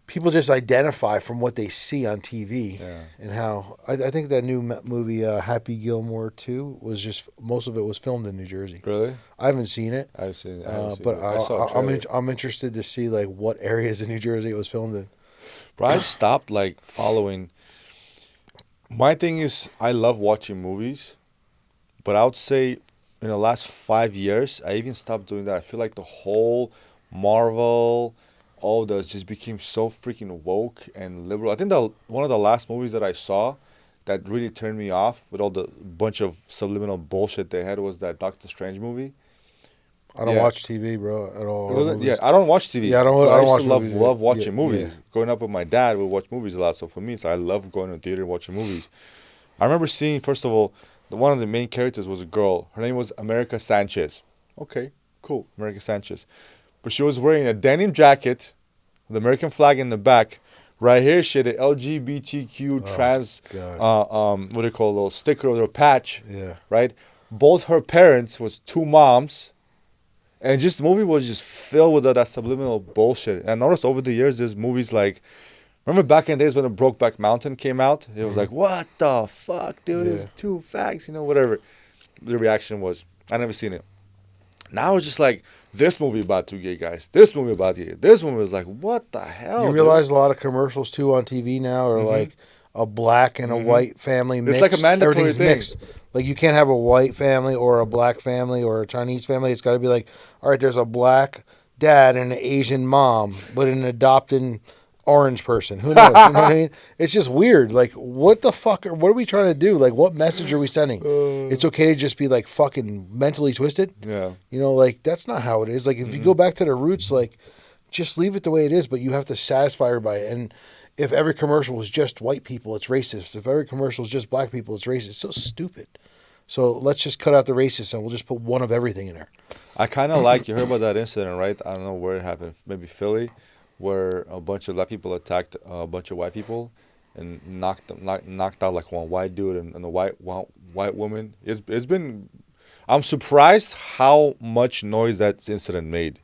people just identify from what they see on TV, and how I think that new movie Happy Gilmore 2 was just most of it was filmed in New Jersey. Really? I haven't seen it. I haven't seen But it. I saw a trailer. I'm interested to see like what areas in New Jersey it was filmed in. But I stopped like following. My thing is, I love watching movies, but I would say in the last 5 years, I even stopped doing that. I feel like the whole Marvel, all those just became so freaking woke and liberal. I think that one of the last movies that I saw that really turned me off with all the bunch of subliminal bullshit they had was that Doctor Strange movie. I don't watch TV, bro, at all. It wasn't, yeah, I don't watch TV. Yeah, but I don't used watch to love movies. love watching Yeah, movies. yeah. Growing up with my dad, we watch movies a lot. So for me, I love going to the theater and watching movies. I remember seeing, first of all, one of the main characters was a girl. Her name was America Sanchez. Okay, cool, America Sanchez. But she was wearing a denim jacket, the American flag in the back. Right here, she had an LGBTQ trans, what do you call those sticker or a patch? Yeah. Right. Both her parents was two moms. And just the movie was just filled with all that subliminal bullshit. And I noticed over the years, there's movies like, remember back in the days when the Brokeback Mountain came out? It was like, what the fuck, dude? Yeah. It's two facts, whatever. The reaction was, I never seen it. Now it's just like, this movie about two gay guys. This movie about gay. This movie was like, what the hell? You realize a lot of commercials too on TV now are like a black and a white family mix. It's like a mandatory Everything's thing. mixed. Like you can't have a white family or a black family or a Chinese family. It's got to be like, all right, there's a black dad and an Asian mom, but an adopted orange person. Who knows? You know what I mean? It's just weird. Like, what the fuck? What are we trying to do? Like, what message are we sending? It's okay to just be like fucking mentally twisted. Yeah. Like that's not how it is. Like if you go back to the roots, like just leave it the way it is. But you have to satisfy everybody. And if every commercial was just white people, it's racist. If every commercial is just black people, it's racist. It's so stupid. So let's just cut out the racist and we'll just put one of everything in there. I kind of like, you heard about that incident, right? I don't know where it happened. Maybe Philly, where a bunch of black people attacked a bunch of white people and knocked out like one white dude and a white woman. It's been, I'm surprised how much noise that incident made.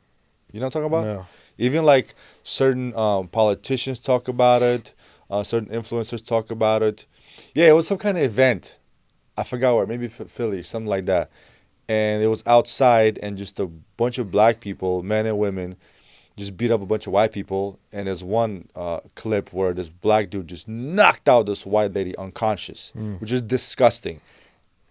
You know what I'm talking about? No. Even like certain politicians talk about it, certain influencers talk about it. Yeah, it was some kind of event. I forgot where, maybe Philly, something like that. And it was outside, and just a bunch of black people, men and women, just beat up a bunch of white people. And there's one clip where this black dude just knocked out this white lady unconscious, which is disgusting.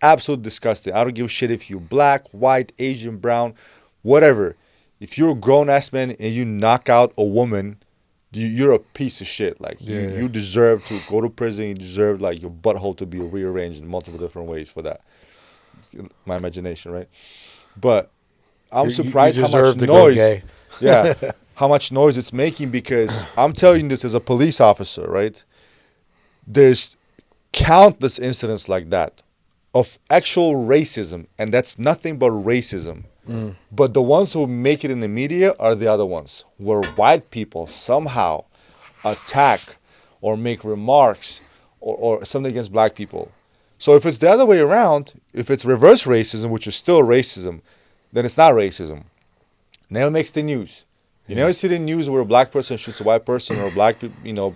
Absolutely disgusting. I don't give a shit if you're black, white, Asian, brown, whatever. If you're a grown-ass man and you knock out a woman, you're a piece of shit. Like, you deserve to go to prison. You deserve, like, your butthole to be rearranged in multiple different ways for that. My imagination, right? But I'm surprised how much noise. Yeah, how much noise it's making, because I'm telling you this as a police officer, right? There's countless incidents like that of actual racism, and that's nothing but racism. But the ones who make it in the media are the other ones, where white people somehow attack or make remarks or something against black people. So if it's the other way around, if it's reverse racism, which is still racism, then it's not racism. Never makes the news. You never see the news where a black person shoots a white person or a black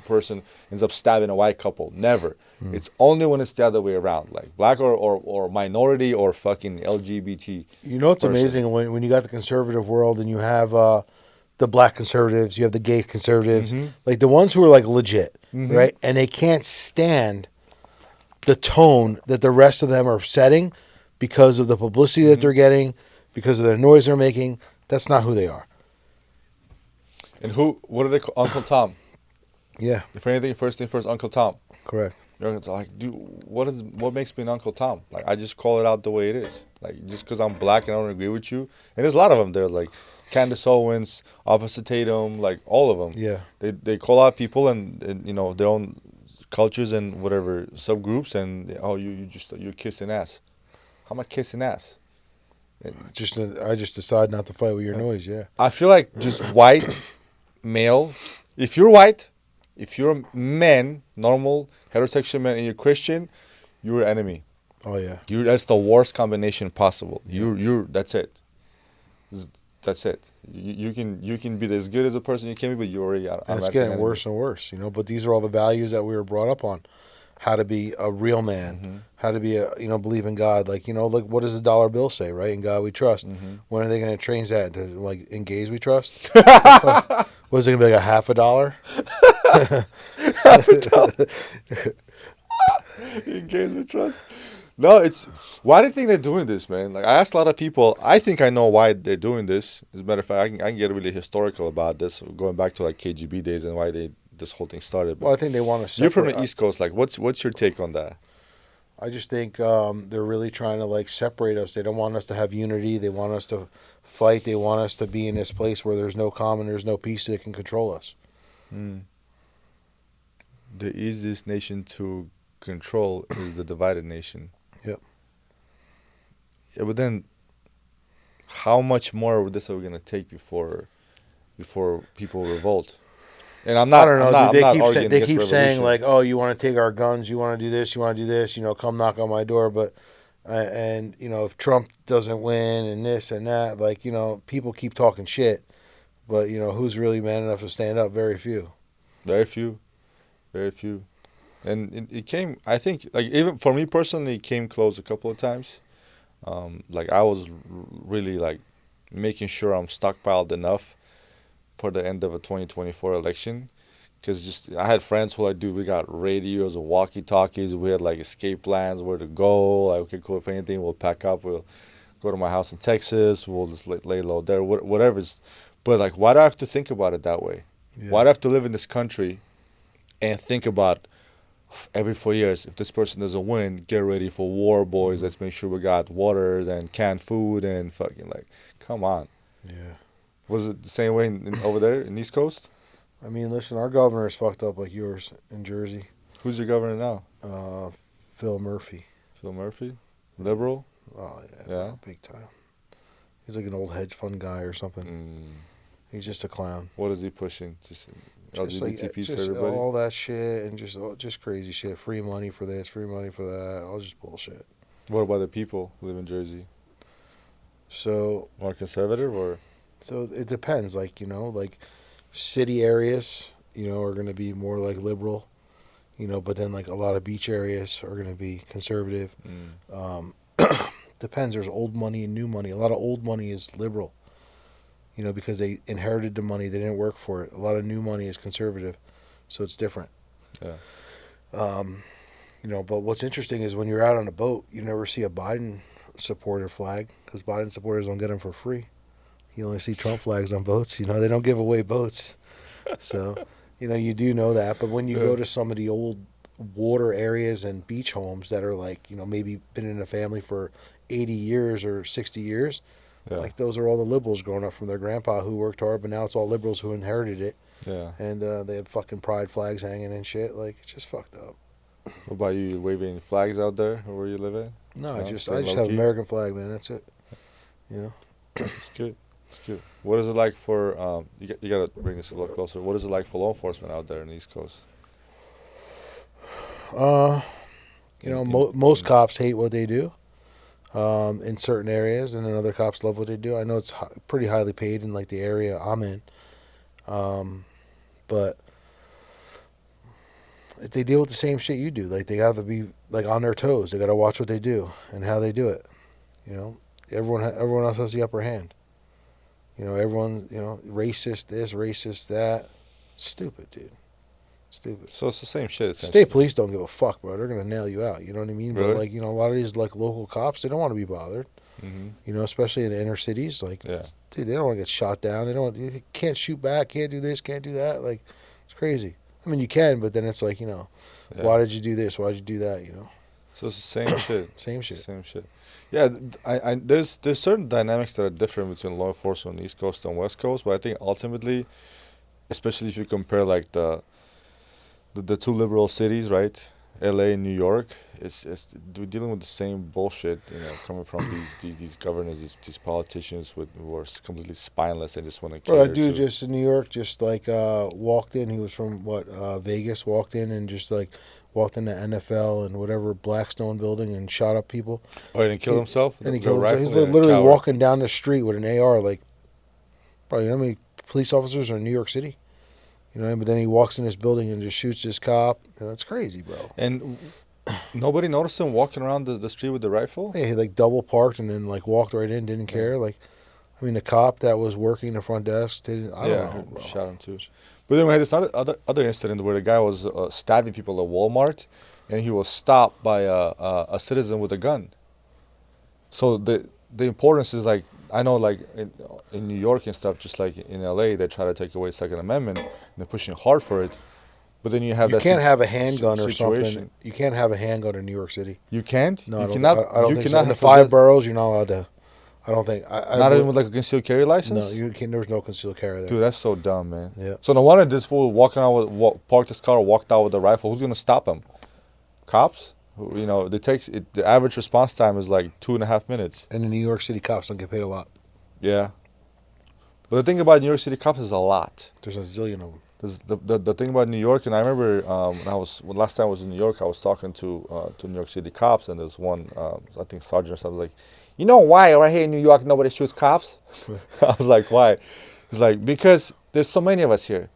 person ends up stabbing a white couple. Never. It's only when it's the other way around, like black or minority or fucking LGBT. You know what's amazing? When you got the conservative world and you have the black conservatives, you have the gay conservatives, like the ones who are like legit, right? And they can't stand the tone that the rest of them are setting because of the publicity that they're getting, because of the noise they're making. That's not who they are. And what do they call Uncle Tom? Yeah. If anything, first thing first, Uncle Tom. Correct. It's like, dude, what makes me an Uncle Tom? Like, I just call it out the way it is. Like, just because I'm black and I don't agree with you. And there's a lot of them there, like Candace Owens, Officer Tatum, like all of them. Yeah. They call out people and their own cultures and whatever subgroups, and you're kissing ass. How am I kissing ass? I just decide not to fight with your noise. Yeah. I feel like just white male, if you're white, if you're a man, normal heterosexual man, and you're Christian, you're an enemy. Oh yeah. That's the worst combination possible. Yeah. That's it. That's it. You can be as good as a person you can be, but you're already And it's automatically an getting enemy. worse and worse, you know. But these are all the values that we were brought up on: how to be a real man, Mm-hmm. how to be a, you know, believe in God. Like, you know, like what does the dollar bill say, right? In God we trust. Mm-hmm. When are they going to change that to like in gays we trust? Was it going to be like a half a dollar? Half a dollar. Engagement trust. No, it's why do you think they're doing this, man? Like I asked a lot of people. I think I know why they're doing this. As a matter of fact, I can get really historical about this, going back to like KGB days and why this whole thing started. Well, But I think they want to you're from separate. the East Coast. Like, what's your take on that? I just think they're really trying to like separate us. They don't want us to have unity. They want us to fight. They want us to be in this place where there's no calm and there's no peace that can control us. Mm. The easiest nation to control is the divided nation. Yep. Yeah, but then, how much more of this are we gonna take before people revolt? And I'm I not. don't know, I'm dude. not. I'm not arguing They against keep saying revolution. like, "Oh, you want to take our guns? You want to do this? You want to do this? You know, come knock on my door." But and you know, if Trump doesn't win and this and that, like, you know, people keep talking shit. But you know, who's really man enough to stand up? Very few. Very few, very few, and it came. I think like even for me personally, it came close a couple of times. Like I was really like making sure I'm stockpiled enough for the end of a 2024 election. Because just I had friends who like, dude, we got radios and walkie talkies. We had like escape plans, where to go. Like, okay, cool. If anything, we'll pack up. We'll go to my house in Texas. We'll just lay low there. Whatever. But like, why do I have to think about it that way? Yeah. Why do I have to live in this country and think about every 4 years, if this person doesn't win, get ready for war, boys. Let's make sure we got water and canned food and fucking like, come on. Yeah. Was it the same way over there in East Coast? I mean, listen, our governor is fucked up like yours in Jersey. Who's your governor now? Phil Murphy. Phil Murphy? Liberal? Oh yeah. Yeah. Big time. He's like an old hedge fund guy or something. Mm. He's just a clown. What is he pushing? Just Just like LGBT peace for just everybody? all that shit and just crazy shit. Free money for this, free money for that. All just bullshit. What about the people who live in Jersey? So More conservative or? so it depends. Like, you know, like city areas, you know, are going to be more like liberal, you know, but then like a lot of beach areas are going to be conservative. Mm. Depends. There's old money and new money. A lot of old money is liberal, you know, because they inherited the money. They didn't work for it. A lot of new money is conservative. So it's different. Yeah. You know, but what's interesting is when you're out on a boat, you never see a Biden supporter flag because Biden supporters don't get them for free. You only see Trump flags on boats. You know, they don't give away boats. So, you know, you do know that. But when you go to some of the old water areas and beach homes that are like, you know, maybe been in a family for 80 years or 60 years, Yeah. like those are all the liberals growing up from their grandpa who worked hard, but now it's all liberals who inherited it. Yeah. And they have fucking pride flags hanging and shit. Like, it's just fucked up. What about you? You waving flags out there or where you live at? No, No, I just staying have low-key? American flag, man. That's it. You know. It's good. It's good. What is it like for you got to bring this a little closer. What is it like for law enforcement out there in the East Coast? You know, most cops hate what they do in certain areas, and then other cops love what they do. I know it's pretty highly paid in like the area I'm in, but they deal with the same shit you do. Like they have to be like on their toes. They got to watch what they do and how they do it. You know, everyone else has the upper hand. You know, everyone, you know, racist this, racist that. Stupid, dude. Stupid. So it's the same shit. State police don't give a fuck, bro. They're gonna nail you out. You know what I mean? Really? But like, you know, a lot of these like local cops, they don't want to be bothered. Mm-hmm. You know, especially in the inner cities. Like, Yeah. dude, they don't want to get shot down. They don't. You can't shoot back. Can't do this. Can't do that. Like, it's crazy. I mean, you can, but then it's like, you know, Yeah. why did you do this? Why did you do that? You know, So it's the same shit. same shit. Same shit. Yeah, there's certain dynamics that are different between law enforcement on the East Coast and West Coast, but I think ultimately, especially if you compare like the two liberal cities, right? L.A. and New York, it's we're dealing with the same bullshit. Coming from these governors, these politicians who are completely spineless and just want to Bro, that cater dude to. just in New York, just like walked in. He was from what Vegas. Walked in and just like walked into NFL and whatever Blackstone building and shot up people. Oh, he didn't kill He, himself. and he The killed himself. He's rifle. Yeah, literally coward. walking down the street with an AR. Like, bro, you know how many police officers are in New York City? You know, but then he walks in this building and just shoots this cop. That's crazy, bro. And nobody noticed him walking around the street with the rifle. Yeah, he like double parked and then like walked right in, didn't Yeah. care. Like, I mean, the cop that was working the front desk didn't. I don't Yeah, know, bro. shot him too. But then we had this other incident where the guy was stabbing people at Walmart, and he was stopped by a citizen with a gun. So the importance is like, I know, like in New York and stuff, just like in L.A., they try to take away Second Amendment and they're pushing hard for it. But then you have You that can't have a handgun or something. situation. You can't have a handgun in New York City. You can't. No, You I don't. cannot. I don't You think so. In the cannot five possess. boroughs, you're not allowed to. I don't think. I Not even would. with like a concealed carry No, license. you can't. There's no concealed carry there. Dude, that's so dumb, man. Yeah. So no wonder this fool walking out parked his car, walked out with a rifle. Who's gonna stop him? Cops? The average response time is like 2.5 minutes. And the New York City cops don't get paid a lot. Yeah. But the thing about New York City cops is a lot. There's a zillion of them. The thing about New York, and I remember when last time I was in New York, I was talking to New York City cops, and there's one I think sergeant or something like, you know why right here in New York nobody shoots cops? I was like, why? He's like, because there's so many of us here.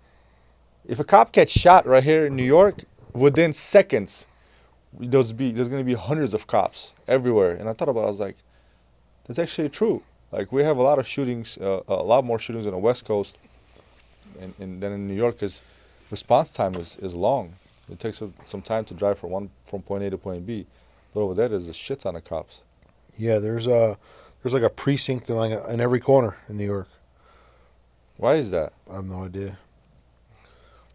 If a cop gets shot right here in New York, within seconds, there's gonna be hundreds of cops everywhere. And I thought about it, I was like, that's actually true. Like we have a lot of shootings, a lot more shootings on the West Coast, than in New York, because response time is long. It takes some time to drive from point A to point B, but over there there's a shit ton of cops. Yeah, there's like a precinct in every corner in New York. Why is that? I have no idea.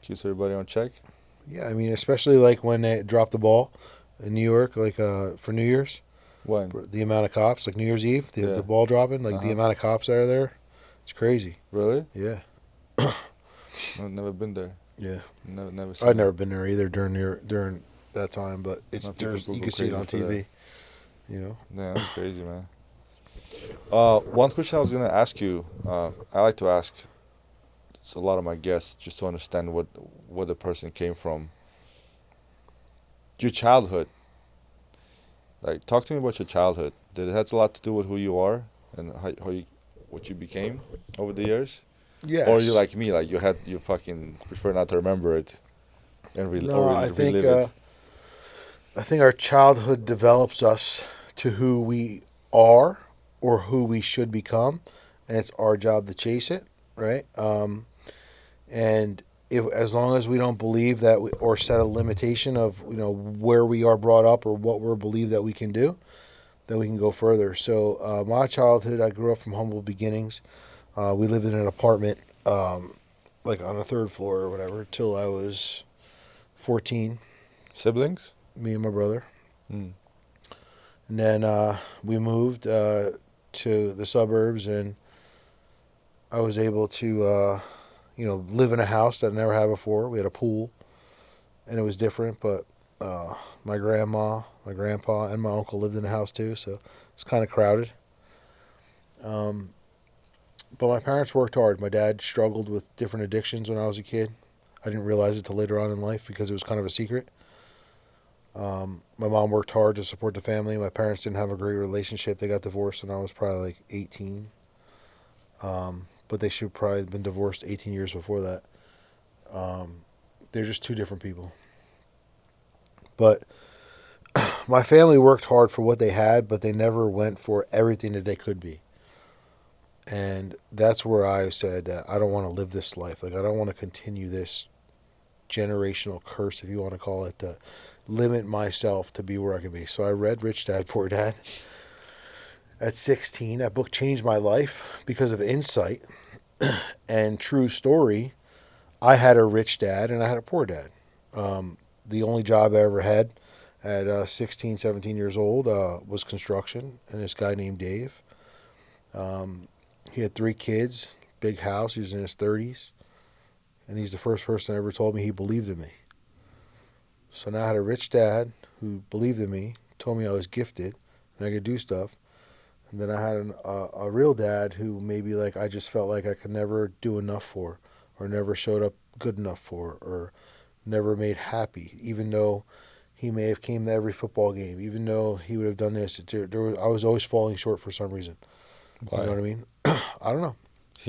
Keeps everybody on check. Yeah, I mean, especially like when they drop the ball in New York, like for New Year's, When? the amount of cops, like New Year's Eve, Yeah. the ball dropping, like the Uh-huh. amount of cops that are there, it's crazy. Really? Yeah, I've never been there. yeah. Never seen. I've never been there either during that time, but No, people you go can see it crazy on for TV. You know. Yeah, that's crazy, man. One question I was gonna ask you, I like to ask a lot of my guests just to understand where the person came from. Your childhood. Like, talk to me about your childhood. Did it have a lot to do with who you are and what you became over the years? Yes. Or you like me, like you fucking prefer not to remember it and No, I think relive it. I think our childhood develops us to who we are or who we should become, and it's our job to chase it, right? And if as long as we don't believe that or set a limitation of where we are brought up or what we're believed that we can do, then we can go further. So my childhood, I grew up from humble beginnings. We lived in an apartment, like on the third floor or whatever, till I was 14. Siblings? Me and my brother. Mm. And then we moved to the suburbs, and I was able to, live in a house that I never had before. We had a pool, and it was different, but my grandma, my grandpa, and my uncle lived in the house too, so it's kind of crowded. Um, but my parents worked hard. My dad struggled with different addictions when I was a kid. I didn't realize it till later on in life because it was kind of a secret. My mom worked hard to support the family. My parents didn't have a great relationship. They got divorced when I was probably like 18. But they should probably have been divorced 18 years before that. They're just two different people. But my family worked hard for what they had, but they never went for everything that they could be. And that's where I said that I don't want to live this life. Like, I don't want to continue this generational curse, if you want to call it, to limit myself to be where I can be. So I read Rich Dad, Poor Dad at 16. That book changed my life because of insight and true story. I had a rich dad and I had a poor dad. The only job I ever had at 16, 17 years old was construction, and this guy named Dave. He had 3 kids, big house. He was in his 30s, and he's the first person that ever told me he believed in me. So now I had a rich dad who believed in me, told me I was gifted and I could do stuff. And then I had a real dad who maybe like I just felt like I could never do enough for, or never showed up good enough for, or never made happy, even though he may have came to every football game, even though he would have done this. I was always falling short for some reason. You know Why? what I mean? I don't know.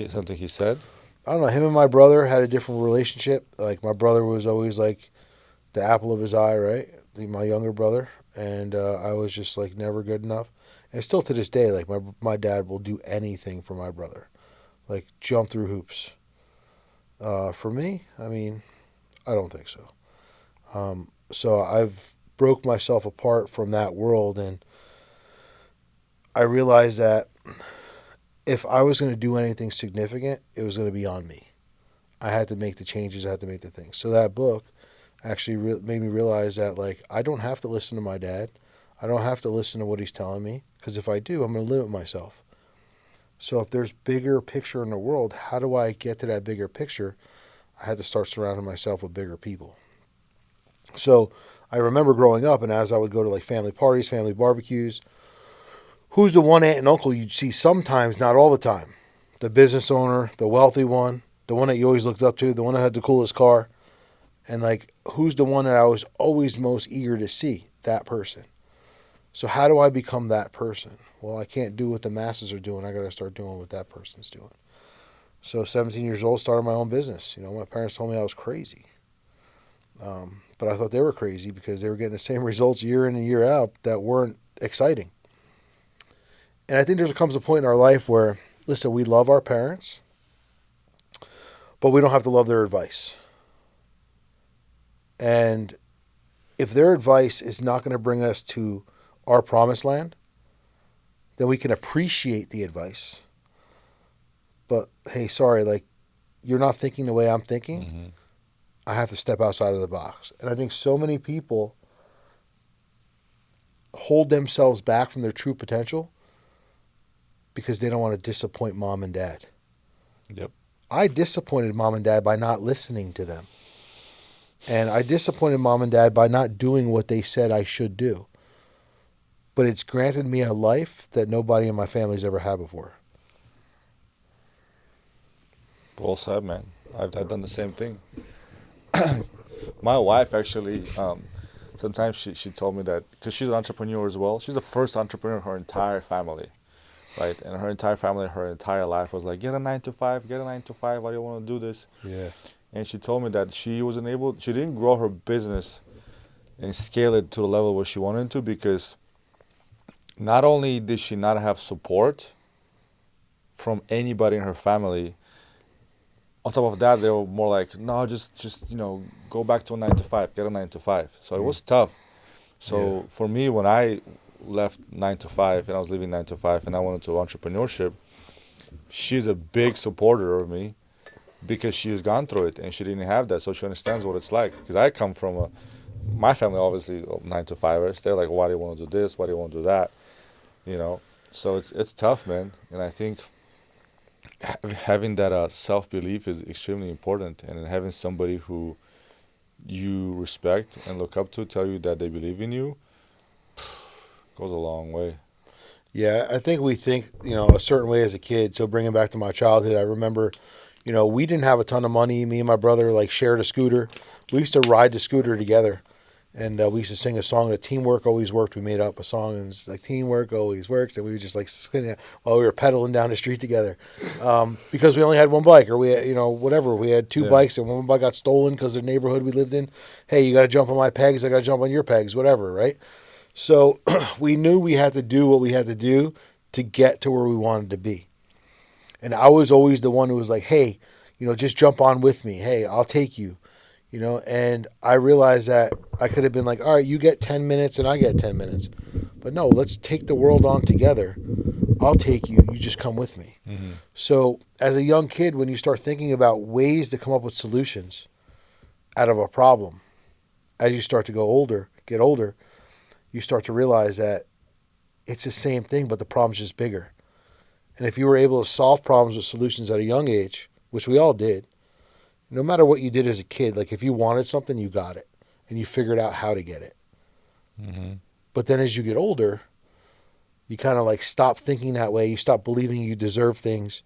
Something he said? I don't know. Him and my brother had a different relationship. Like my brother was always like the apple of his eye, right? My younger brother, and I was just like never good enough. And still to this day, like my dad will do anything for my brother, like jump through hoops. For me, I mean, I don't think so. So I've broke myself apart from that world, and I realized that if I was going to do anything significant, it was going to be on me. I had to make the changes. I had to make the things. So that book actually made me realize that like I don't have to listen to my dad. I don't have to listen to what he's telling me because if I do, I'm going to limit myself. So if there's bigger picture in the world, how do I get to that bigger picture? I had to start surrounding myself with bigger people. So I remember growing up, and as I would go to like family parties, family barbecues, who's the one aunt and uncle you'd see sometimes, not all the time? The business owner, the wealthy one, the one that you always looked up to, the one that had the coolest car. And like, who's the one that I was always most eager to see? That person. So how do I become that person? Well, I can't do what the masses are doing. I got to start doing what that person's doing. So 17 years old, started my own business. You know, my parents told me I was crazy. But I thought they were crazy because they were getting the same results year in and year out that weren't exciting. And I think there comes a point in our life where, listen, we love our parents, but we don't have to love their advice. And if their advice is not going to bring us to our promised land, then we can appreciate the advice. But hey, sorry, like you're not thinking the way I'm thinking. Mm-hmm. I have to step outside of the box. And I think so many people hold themselves back from their true potential because they don't want to disappoint mom and dad. Yep. I disappointed mom and dad by not listening to them. And I disappointed mom and dad by not doing what they said I should do. But it's granted me a life that nobody in my family's ever had before. Well said, man. I've done the same thing. My wife actually, sometimes she told me that because she's an entrepreneur as well. She's the first entrepreneur in her entire family, right? And her entire family, her entire life was like, get a 9 to 5, get a 9 to 5. Why do you want to do this? Yeah. And she told me that she didn't grow her business and scale it to the level where she wanted to because not only did she not have support from anybody in her family, on top of that, they were more like, no, just go back to a 9 to 5, get a 9 to 5. So it was tough. So for me, when I left 9 to 5 and I was leaving 9 to 5 and I went into entrepreneurship, she's a big supporter of me because she has gone through it and she didn't have that, so she understands what it's like. Because I come from my family, obviously 9 to 5ers. They're like, why do you want to do this? Why do you want to do that? So it's tough, man. And I think having that self belief is extremely important, and having somebody who you respect and look up to tell you that they believe in you goes a long way. Yeah, I think we think, a certain way as a kid. So bringing back to my childhood, I remember, we didn't have a ton of money. Me and my brother like shared a scooter. We used to ride the scooter together. And we used to sing a song that teamwork always worked. We made up a song and it's like teamwork always works. And we would just like sing it while we were pedaling down the street together because we only had one bike or we had, whatever. We had two Yeah. bikes and one bike got stolen because the neighborhood we lived in. Hey, you got to jump on my pegs. I got to jump on your pegs, whatever. Right. So we knew we had to do what we had to do to get to where we wanted to be. And I was always the one who was like, hey, just jump on with me. Hey, I'll take you. And I realized that I could have been like, all right, you get 10 minutes and I get 10 minutes. But no, let's take the world on together. I'll take you. You just come with me. Mm-hmm. So as a young kid, when you start thinking about ways to come up with solutions out of a problem, as you start to get older, you start to realize that it's the same thing, but the problem's just bigger. And if you were able to solve problems with solutions at a young age, which we all did, no matter what you did as a kid, like if you wanted something, you got it. and you figured out how to get it. Mm-hmm. But then as you get older, you kind of like stop thinking that way. You stop believing you deserve things.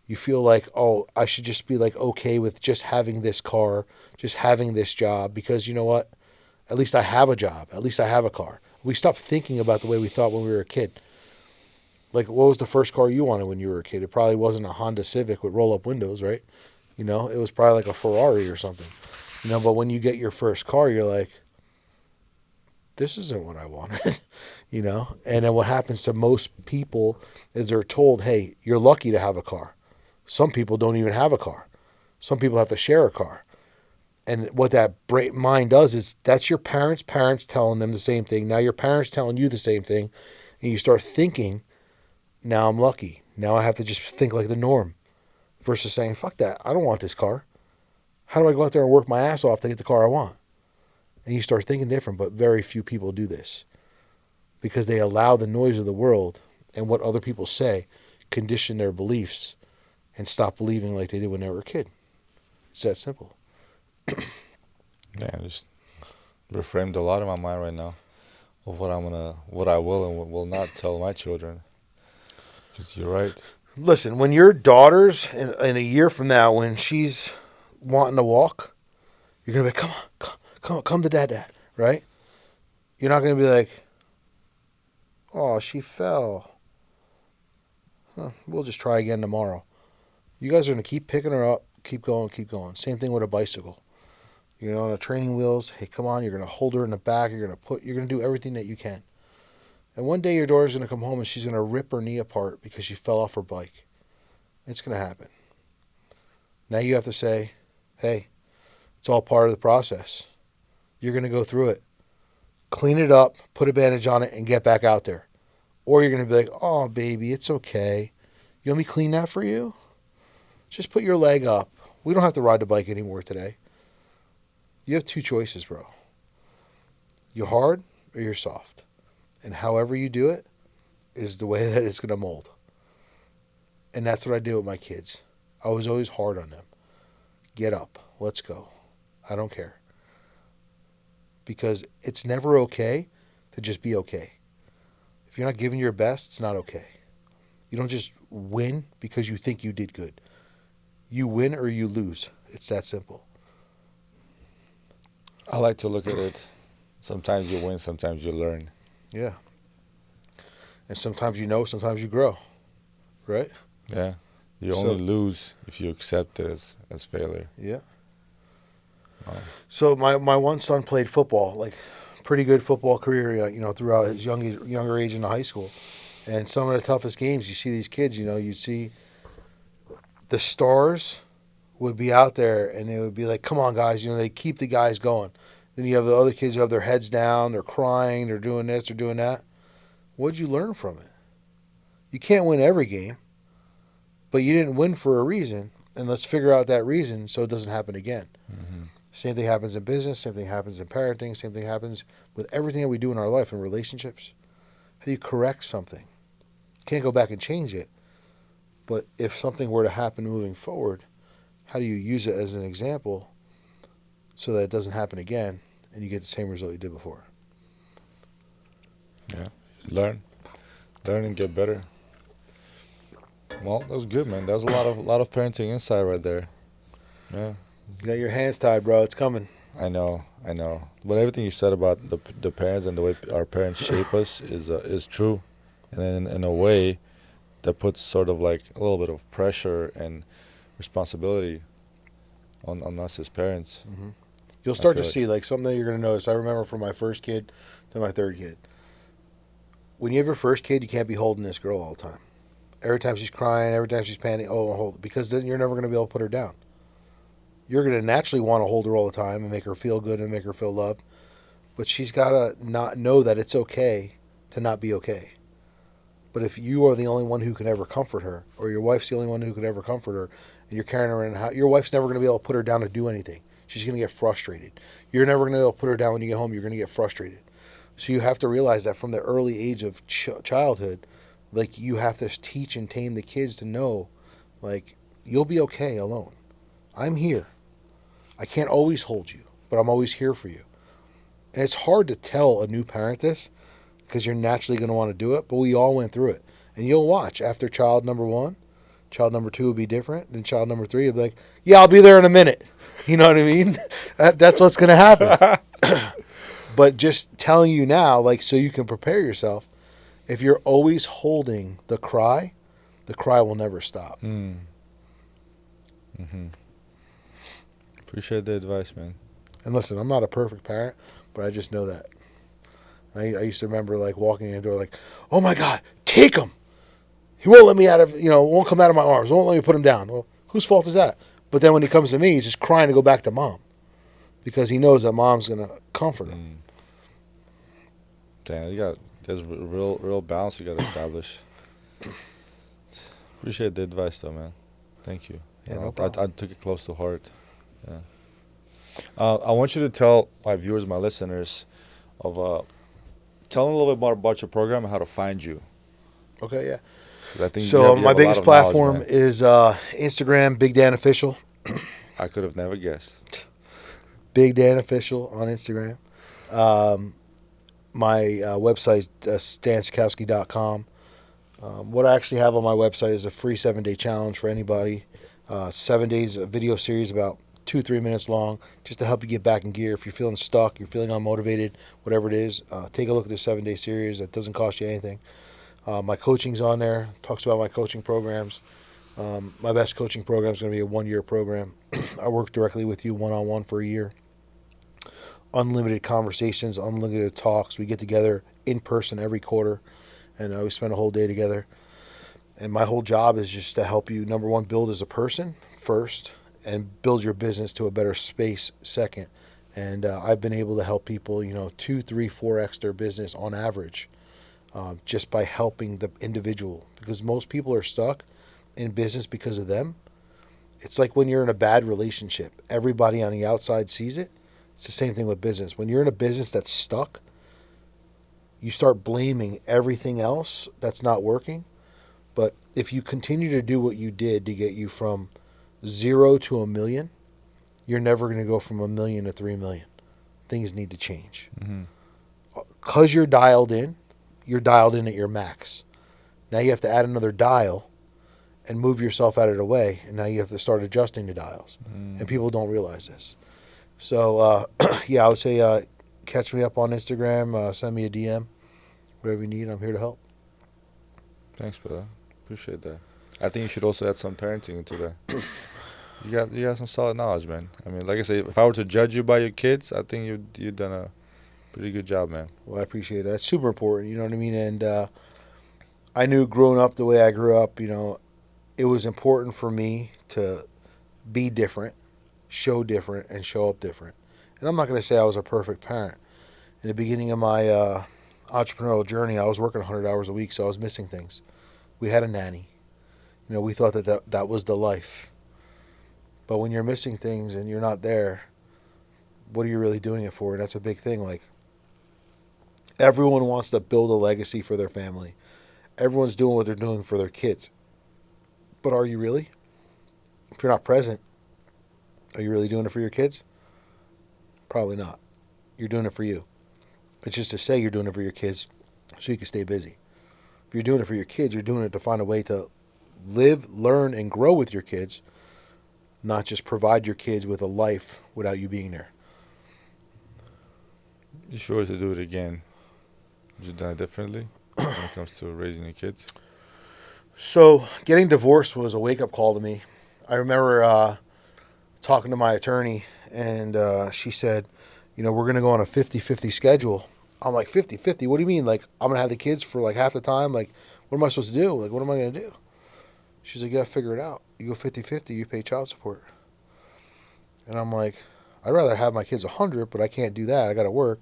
You feel like, oh, I should just be like okay with just having this car, just having this job, because you know what? At least I have a job. At least I have a car. We stopped thinking about the way we thought when we were a kid. Like, what was the first car you wanted when you were a kid? It probably wasn't a Honda Civic with roll up windows, right? You know, it was probably like a Ferrari or something. You know, but when you get your first car, you're like, this isn't what I wanted, you know? And then what happens to most people is they're told, hey, you're lucky to have a car. Some people don't even have a car. Some people have to share a car. And what that mind does is that's your parents telling them the same thing. Now your parents telling you the same thing. And you start thinking, now I'm lucky. Now I have to just think like the norm versus saying, fuck that. I don't want this car. How do I go out there and work my ass off to get the car I want? And you start thinking different, but very few people do this because they allow the noise of the world and what other people say condition their beliefs and stop believing like they did when they were a kid. It's that simple. Yeah, just reframed a lot in my mind right now of what I will and what will not tell my children. Because you're right. Listen, when your daughter's in a year from now, when she's wanting to walk, you're gonna be, come to dad, right? You're not gonna be like, oh, she fell. Huh, we'll just try again tomorrow. You guys are gonna keep picking her up, keep going, keep going. Same thing with a bicycle. You're on the training wheels. Hey, come on. You're gonna hold her in the back. You're gonna do everything that you can. And one day your daughter's gonna come home and she's gonna rip her knee apart because she fell off her bike. It's gonna happen. Now you have to say, hey, it's all part of the process. You're gonna go through it. Clean it up, put a bandage on it, and get back out there. Or you're gonna be like, oh baby, it's okay. You want me to clean that for you? Just put your leg up. We don't have to ride the bike anymore today. You have two choices, bro. You're hard or you're soft. And however you do it is the way that it's going to mold. And that's what I do with my kids. I was always hard on them. Get up. Let's go. I don't care. Because it's never okay to just be okay. If you're not giving your best, it's not okay. You don't just win because you think you did good. You win or you lose. It's that simple. I like to look at it. Sometimes you win, sometimes you learn. Yeah. And sometimes you know, sometimes you grow. Right? Yeah. You only lose if you accept it as failure. Yeah. So my one son played football, like pretty good football career, throughout his younger age into high school. And some of the toughest games, you see these kids, you'd see the stars would be out there and they would be like, come on, guys. They keep the guys going. Then you have the other kids who have their heads down. They're crying. They're doing this. They're doing that. What'd you learn from it? You can't win every game, but you didn't win for a reason. And let's figure out that reason so it doesn't happen again. Mm-hmm. Same thing happens in business. Same thing happens in parenting. Same thing happens with everything that we do in our life and relationships. How do you correct something? Can't go back and change it. But if something were to happen moving forward, how do you use it as an example so that it doesn't happen again and you get the same result you did before? Yeah. Learn and get better. Well, that was good, man. That was a lot of parenting insight right there. Yeah. You got your hands tied, bro. It's coming. I know. But everything you said about the parents and the way our parents shape us is true, and then in a way, that puts sort of like a little bit of pressure and responsibility on us as parents. Mm-hmm. You'll start to see like something that you're going to notice. I remember from my first kid to my third kid. When you have your first kid, you can't be holding this girl all the time. Every time she's crying, every time she's panicking, hold, because then you're never going to be able to put her down. You're going to naturally want to hold her all the time and make her feel good and make her feel loved. But she's got to not know that it's okay to not be okay. But if you are the only one who can ever comfort her, or your wife's the only one who can ever comfort her, and you're carrying her in, your wife's never going to be able to put her down to do anything. She's going to get frustrated. You're never going to be able to put her down when you get home. You're going to get frustrated. So you have to realize that from the early age of childhood, like you have to teach and tame the kids to know, like, you'll be okay alone. I'm here. I can't always hold you, but I'm always here for you. And it's hard to tell a new parent this because you're naturally going to want to do it, but we all went through it. And you'll watch after child number 1, child number 2 will be different. Then child number 3 will be like, yeah, I'll be there in a minute. You know what I mean? That's what's going to happen. But just telling you now, like, so you can prepare yourself, if you're always holding the cry will never stop. Appreciate the advice, man. And listen, I'm not a perfect parent, but I just know that. I used to remember like walking in the door like, oh my God, take him. He won't let me out of, won't come out of my arms. Won't let me put him down. Well, whose fault is that? But then when he comes to me, he's just crying to go back to mom because he knows that mom's going to comfort him. Damn, there's real balance you got to establish. Appreciate the advice though, man. Thank you. Yeah, no I problem. took it close to heart. Yeah. I want you to tell my viewers, my listeners, tell them a little bit more about your program and how to find you. Okay, yeah. 'Cause I think So you my have a lot biggest of knowledge, platform man. is Instagram, Big Dan Official. I could have never guessed. Big Dan Official on Instagram. My website is stanskowski.com. What I actually have on my website is a free 7-day challenge for anybody. 7 days, a video series about 2-3 minutes long, just to help you get back in gear. If you're feeling stuck, you're feeling unmotivated, whatever it is, take a look at this 7-day series. That doesn't cost you anything. My coaching's on there. Talks about my coaching programs. My best coaching program is going to be a 1-year program. I work directly with you one-on-one for a year. Unlimited conversations, unlimited talks. We get together in person every quarter, and we spend a whole day together. And my whole job is just to help you, number one, build as a person first, and build your business to a better space second. And I've been able to help people, 2, 3, 4x their business on average, just by helping the individual. Because most people are stuck in business because of them. It's like when you're in a bad relationship. Everybody on the outside sees it. It's the same thing with business. When you're in a business that's stuck, you start blaming everything else that's not working. But if you continue to do what you did to get you from 0 to 1 million, you're never going to go from 1 million to 3 million. Things need to change. Because you're dialed in at your max. Now you have to add another dial and move yourself out of the way, and now you have to start adjusting the dials. And people don't realize this. So, I would say catch me up on Instagram, send me a DM, whatever you need. I'm here to help. Thanks, brother. Appreciate that. I think you should also add some parenting into that. You got some solid knowledge, man. I mean, like I say, if I were to judge you by your kids, I think you've done a pretty good job, man. Well, I appreciate that. It's super important, you know what I mean? And I knew growing up the way I grew up, it was important for me to be different, show different, and show up different. And I'm not going to say I was a perfect parent. In the beginning of my entrepreneurial journey, I was working 100 hours a week, so I was missing things. We had a nanny. We thought that was the life. But when you're missing things and you're not there, what are you really doing it for? And that's a big thing. Like, everyone wants to build a legacy for their family. Everyone's doing what they're doing for their kids. But are you really? If you're not present, are you really doing it for your kids? Probably not. You're doing it for you. It's just to say you're doing it for your kids so you can stay busy. If you're doing it for your kids, you're doing it to find a way to live, learn, and grow with your kids, not just provide your kids with a life without you being there. You sure to do it again? Would you done it differently when it comes to raising your kids? So getting divorced was a wake-up call to me. I remember talking to my attorney, and she said, we're going to go on a 50-50 schedule. I'm like, 50-50? What do you mean? Like, I'm going to have the kids for like half the time? Like, what am I supposed to do? Like, what am I going to do? She's like, you got to figure it out. You go 50-50, you pay child support. And I'm like, I'd rather have my kids 100, but I can't do that. I got to work.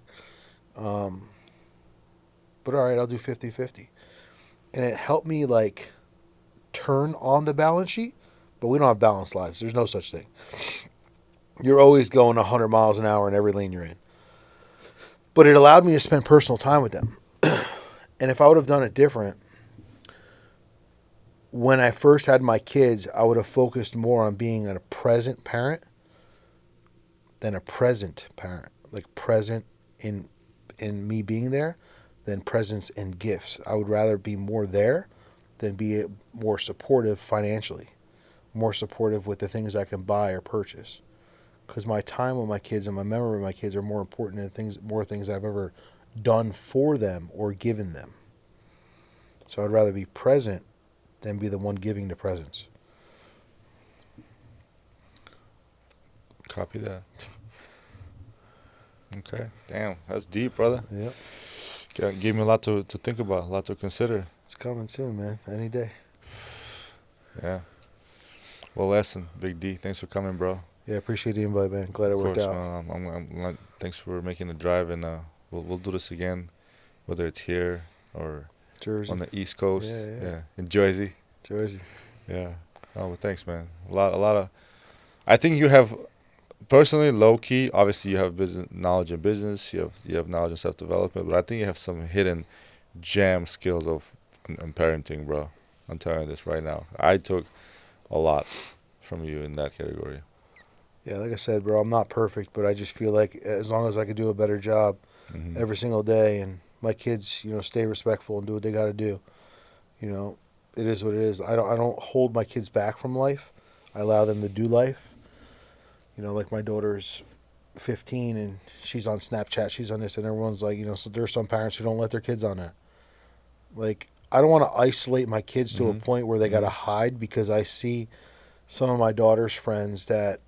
But all right, I'll do 50-50. And it helped me like turn on the balance sheet, but we don't have balanced lives. There's no such thing. You're always going 100 miles an hour in every lane you're in. But it allowed me to spend personal time with them. And if I would have done it different, when I first had my kids, I would have focused more on being a present parent than a present parent. Like present in me being there than presents and gifts. I would rather be more there than be more supportive financially, more supportive with the things I can buy or purchase. Because my time with my kids and my memory of my kids are more important than more things I've ever done for them or given them. So I'd rather be present than be the one giving the presents. Copy that. Okay. Damn, that's deep, brother. Yep. Gave me a lot to think about, a lot to consider. It's coming soon, man. Any day. Yeah. Well, Lesson, Big D, thanks for coming, bro. Yeah, appreciate the invite, man. Glad it Of worked course, out. man. Thanks for making the drive, and we'll do this again, whether it's here or Jersey. on the East Coast. Yeah. In Jersey. Jersey. Yeah. Oh, well, thanks, man. A lot of. I think you have, personally, low key. Obviously, you have business knowledge in business. You have knowledge in self development, but I think you have some hidden jam skills of in parenting, bro. I'm telling you this right now. I took a lot from you in that category. Yeah, like I said, bro, I'm not perfect, but I just feel like as long as I could do a better job every single day, and my kids, stay respectful and do what they got to do, it is what it is. I don't hold my kids back from life. I allow them to do life. Like my daughter's 15 and she's on Snapchat, she's on this, and everyone's like, so there's some parents who don't let their kids on that. Like, I don't want to isolate my kids to a point where they got to hide, because I see some of my daughter's friends that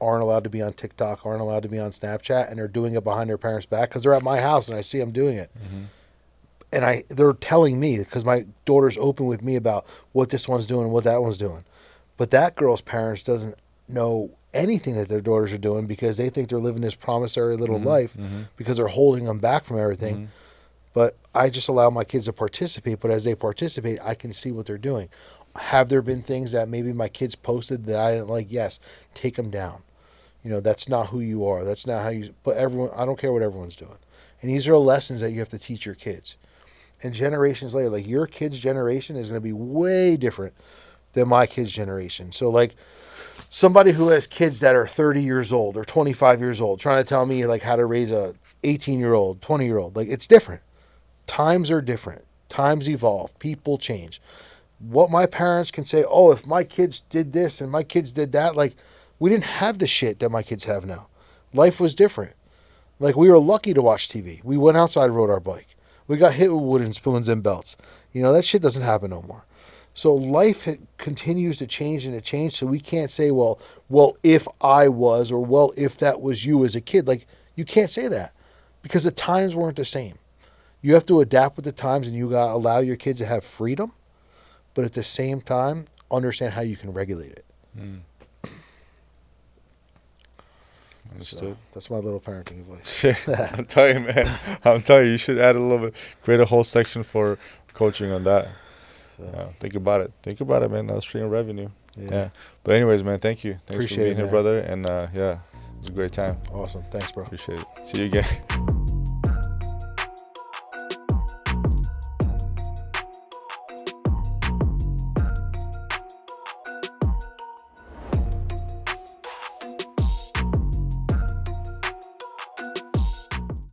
aren't allowed to be on TikTok, aren't allowed to be on Snapchat, and they're doing it behind their parents' back because they're at my house and I see them doing it. And they're telling me, because my daughter's open with me about what this one's doing and what that one's doing. But that girl's parents doesn't know anything that their daughters are doing, because they think they're living this promissory little life because they're holding them back from everything. But I just allow my kids to participate. But as they participate, I can see what they're doing. Have there been things that maybe my kids posted that I didn't like? Yes. Take them down. That's not who you are. That's not how you... But I don't care what everyone's doing. And these are lessons that you have to teach your kids. And generations later, like your kid's generation is going to be way different than my kid's generation. So like somebody who has kids that are 30 years old or 25 years old trying to tell me like how to raise a 18-year-old, 20-year-old, like it's different. Times are different. Times evolve. People change. What my parents can say, oh, if my kids did this and my kids did that, like we didn't have the shit that my kids have now. Life was different. Like we were lucky to watch TV. We went outside and rode our bike. We got hit with wooden spoons and belts. That shit doesn't happen no more. So life continues to change and to change. So we can't say, well, if I was, or well, if that was you as a kid. Like you can't say that, because the times weren't the same. You have to adapt with the times, and you got to allow your kids to have freedom, but at the same time, understand how you can regulate it. Understood. So that's my little parenting advice. I'm telling you, man. I'm telling you, you should add a little bit, create a whole section for coaching on that. So. Think about it. Think about it, man. That's stream of revenue. Yeah. But anyways, man, thank you. Thanks Appreciate for being it, here, man. brother. And it was a great time. Awesome. Thanks, bro. Appreciate it. See you again.